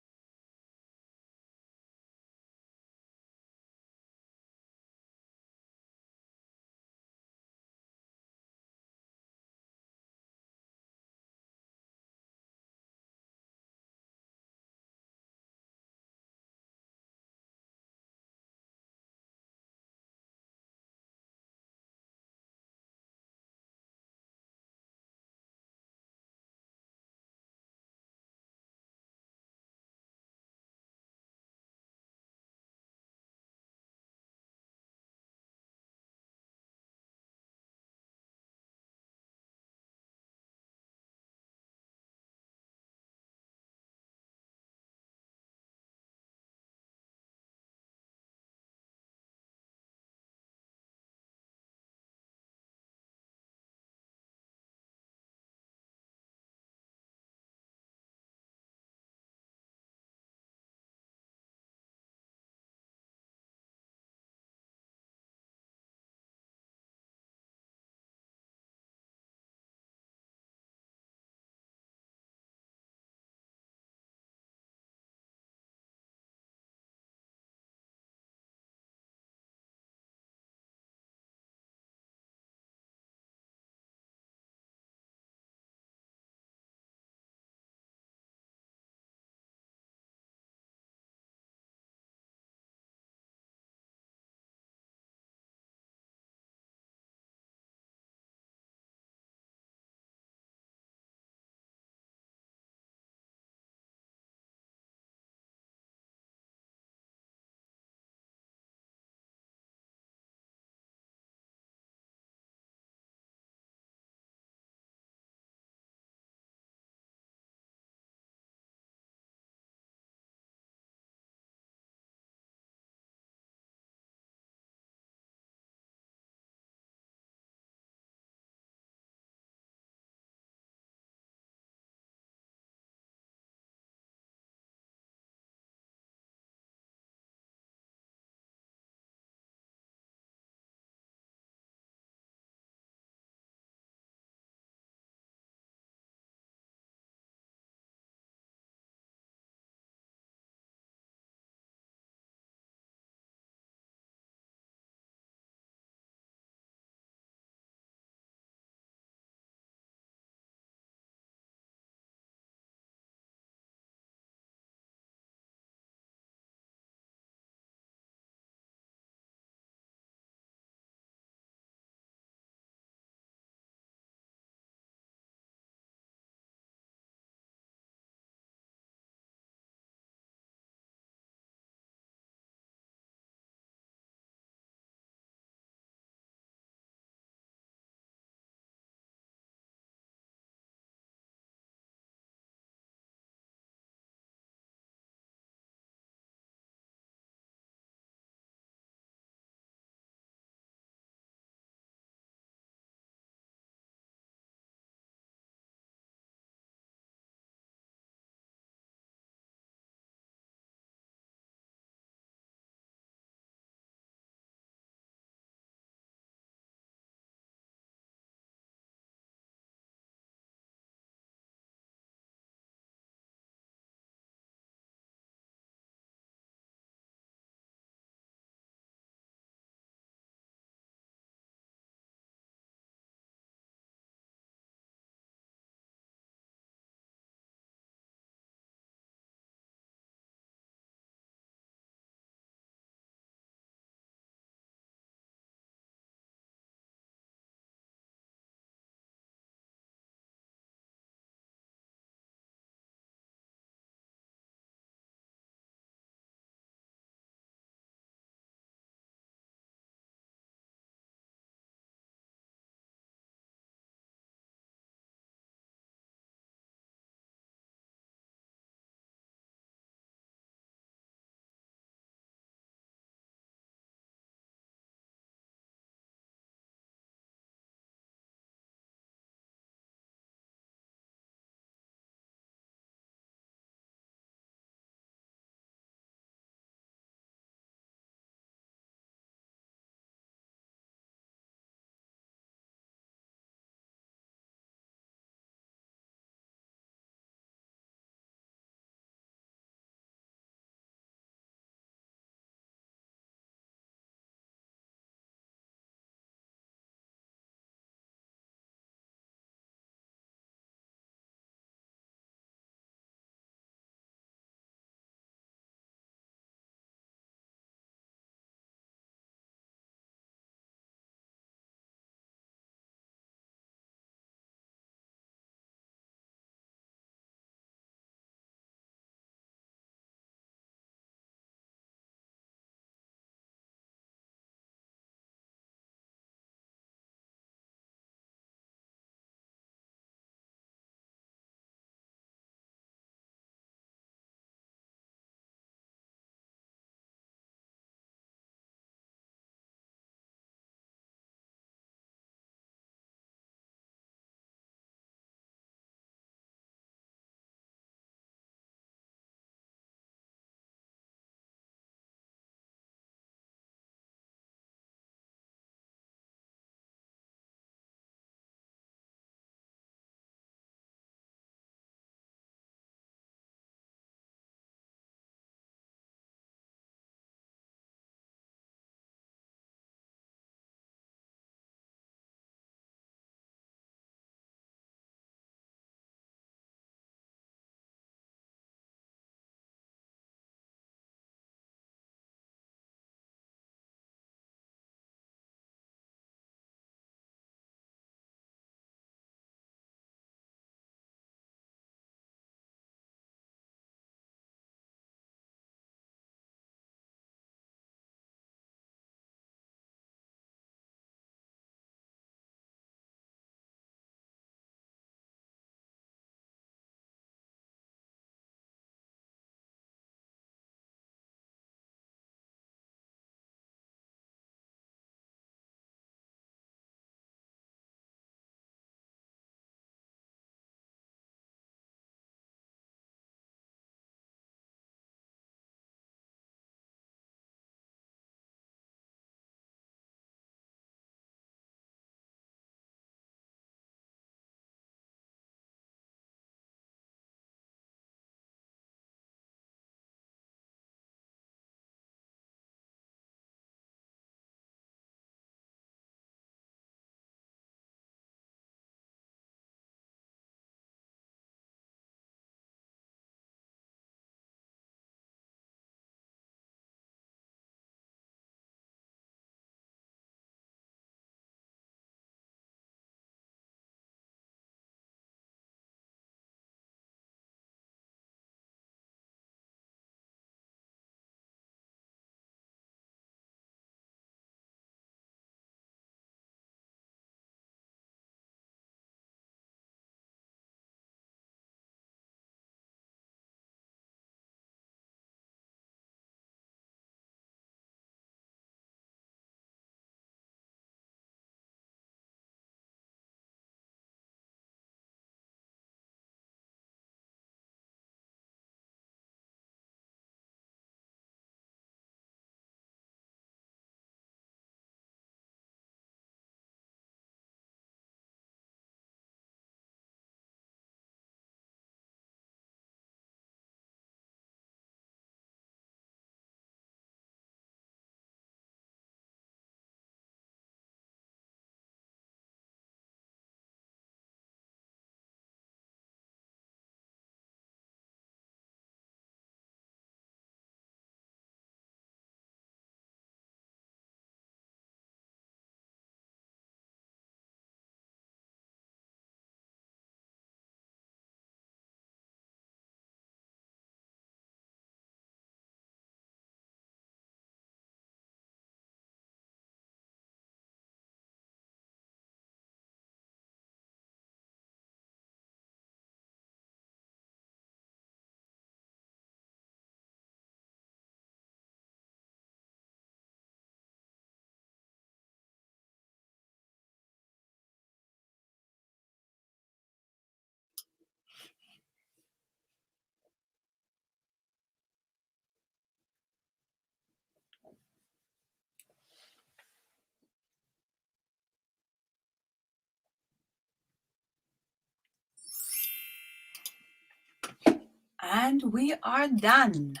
Speaker 1: And we are done.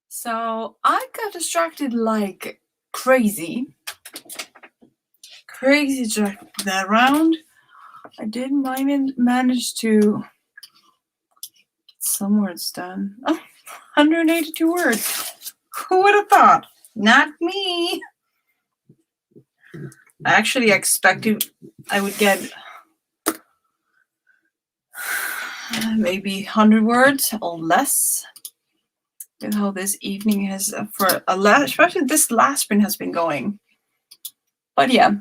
Speaker 1: So I got distracted like crazy. Crazy distracted that round. I did manage to get some words done. Oh, 182 words. Who would have thought? Not me. I actually expected I would get maybe 100 words or less. With how this evening has, especially this last sprint has been going. But yeah,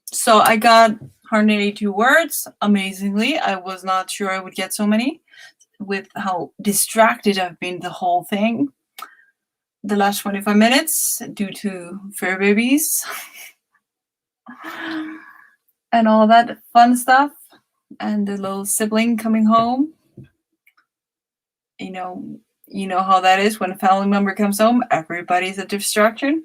Speaker 1: so I got 182 words. Amazingly, I was not sure I would get so many with how distracted I've been the whole thing. The last 25 minutes due to fur babies and all that fun stuff, and the little sibling coming home. You know how that is when a family member comes home. Everybody's a distraction.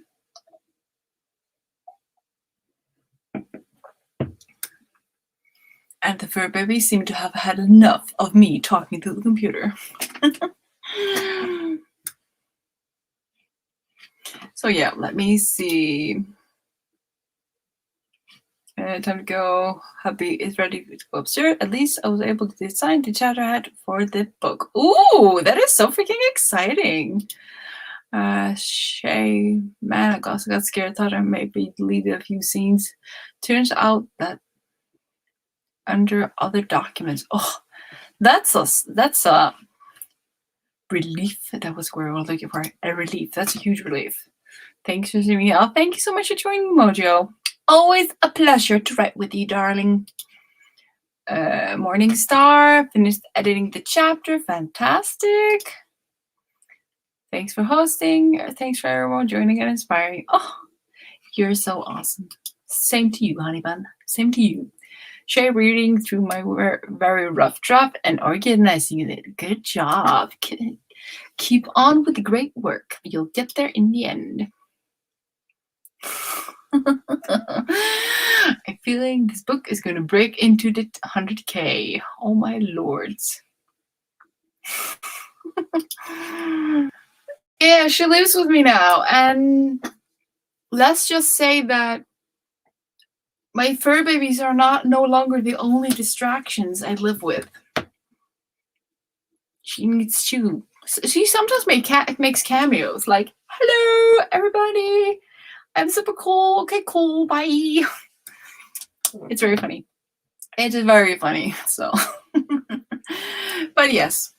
Speaker 1: And the fur babies seem to have had enough of me talking to the computer. So yeah, let me see. Time to go. Hubby is ready to go upstairs. At least I was able to design the chapter ahead for the book. Ooh, that is so freaking exciting. Shay, man, I also got scared. Thought I maybe deleted a few scenes. Turns out that under other documents. Oh, that's a relief. That was where I was looking for. A relief. That's a huge relief. Thanks for seeing me out. Thank you so much for joining me, Mojo. Always a pleasure to write with you, darling. Morning Star, finished editing the chapter. Fantastic. Thanks for hosting. Thanks for everyone joining and inspiring. Oh, you're so awesome. Same to you, honey bun. Same to you. Shay, reading through my very rough draft and organizing it. Good job. Keep on with the great work. You'll get there in the end. I'm feeling this book is going to break into the 100K. Oh my lords. Yeah, she lives with me now, and let's just say that my fur babies are no longer the only distractions I live with. She needs to. She sometimes makes cameos, like, "Hello, everybody. I'm super cool. Okay, cool. Bye." It's very funny. It is very funny. So, but yes.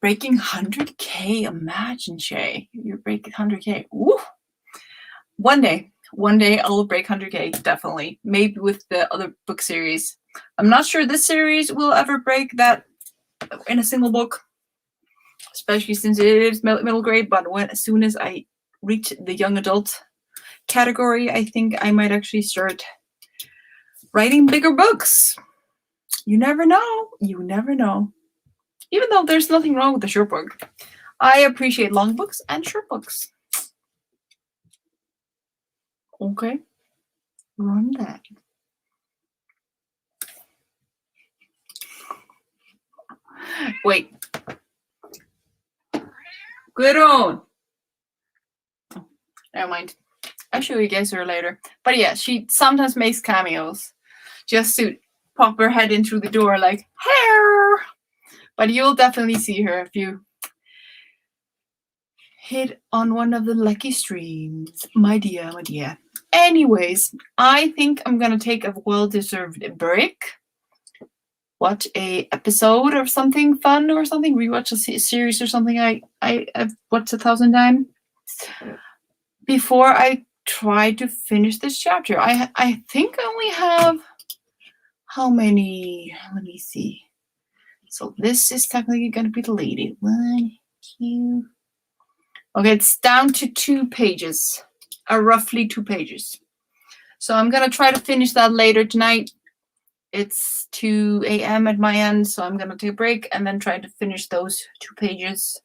Speaker 1: Breaking 100K, imagine, Shay. You're breaking 100K. Woo! One day I'll break 100K, definitely. Maybe with the other book series. I'm not sure this series will ever break that in a single book, especially since it is middle grade, but as soon as I reach the young adult category, I think I might actually start writing bigger books. You never know. You never know. Even though there's nothing wrong with the short book. I appreciate long books and short books. Okay. Run that. Wait. Good on. Oh, never mind. I'll show you guys her later. But yeah, she sometimes makes cameos just to pop her head in through the door like, "Hair!" But you'll definitely see her if you hit on one of the lucky streams. My dear, my dear. Anyways, I think I'm going to take a well-deserved break. Watch a episode or something fun or something. Rewatch a series or something I've watched 1,000 times. Before I try to finish this chapter. I think I only have... How many? Let me see. So this is technically going to be deleted. 1, 2. Okay, it's down to 2 pages. Roughly 2 pages. So I'm going to try to finish that later tonight. It's 2 a.m. at my end, so I'm going to take a break and then try to finish those 2 pages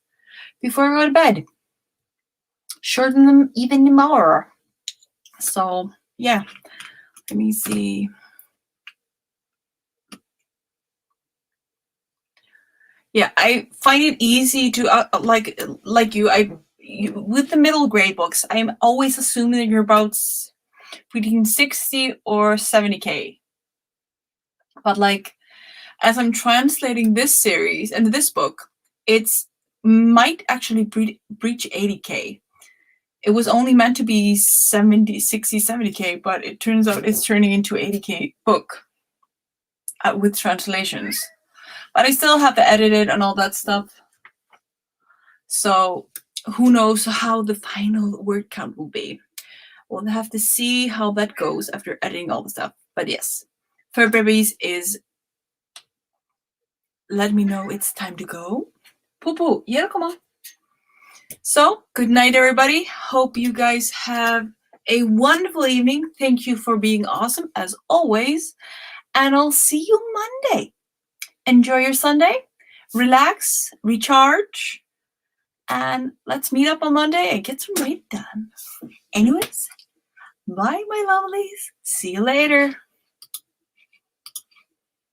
Speaker 1: before I go to bed. Shorten them even more. So, yeah. Let me see. Yeah, I find it easy to like with the middle grade books. I'm always assuming that you're about between 60 or 70K. But like as I'm translating this series and this book, it's might actually breach 80K. It was only meant to be 70, 60, 70K, but it turns out it's turning into 80K book with translations. But I still have to edit it and all that stuff. So who knows how the final word count will be. We'll have to see how that goes after editing all the stuff. But yes, Fur Babies is, let me know it's time to go. Poo-poo, yeah, come on. So, good night, everybody. Hope you guys have a wonderful evening. Thank you for being awesome, as always. And I'll see you Monday. Enjoy your Sunday. Relax, recharge, and let's meet up on Monday and get some writing done. Anyways, bye, my lovelies. See you later.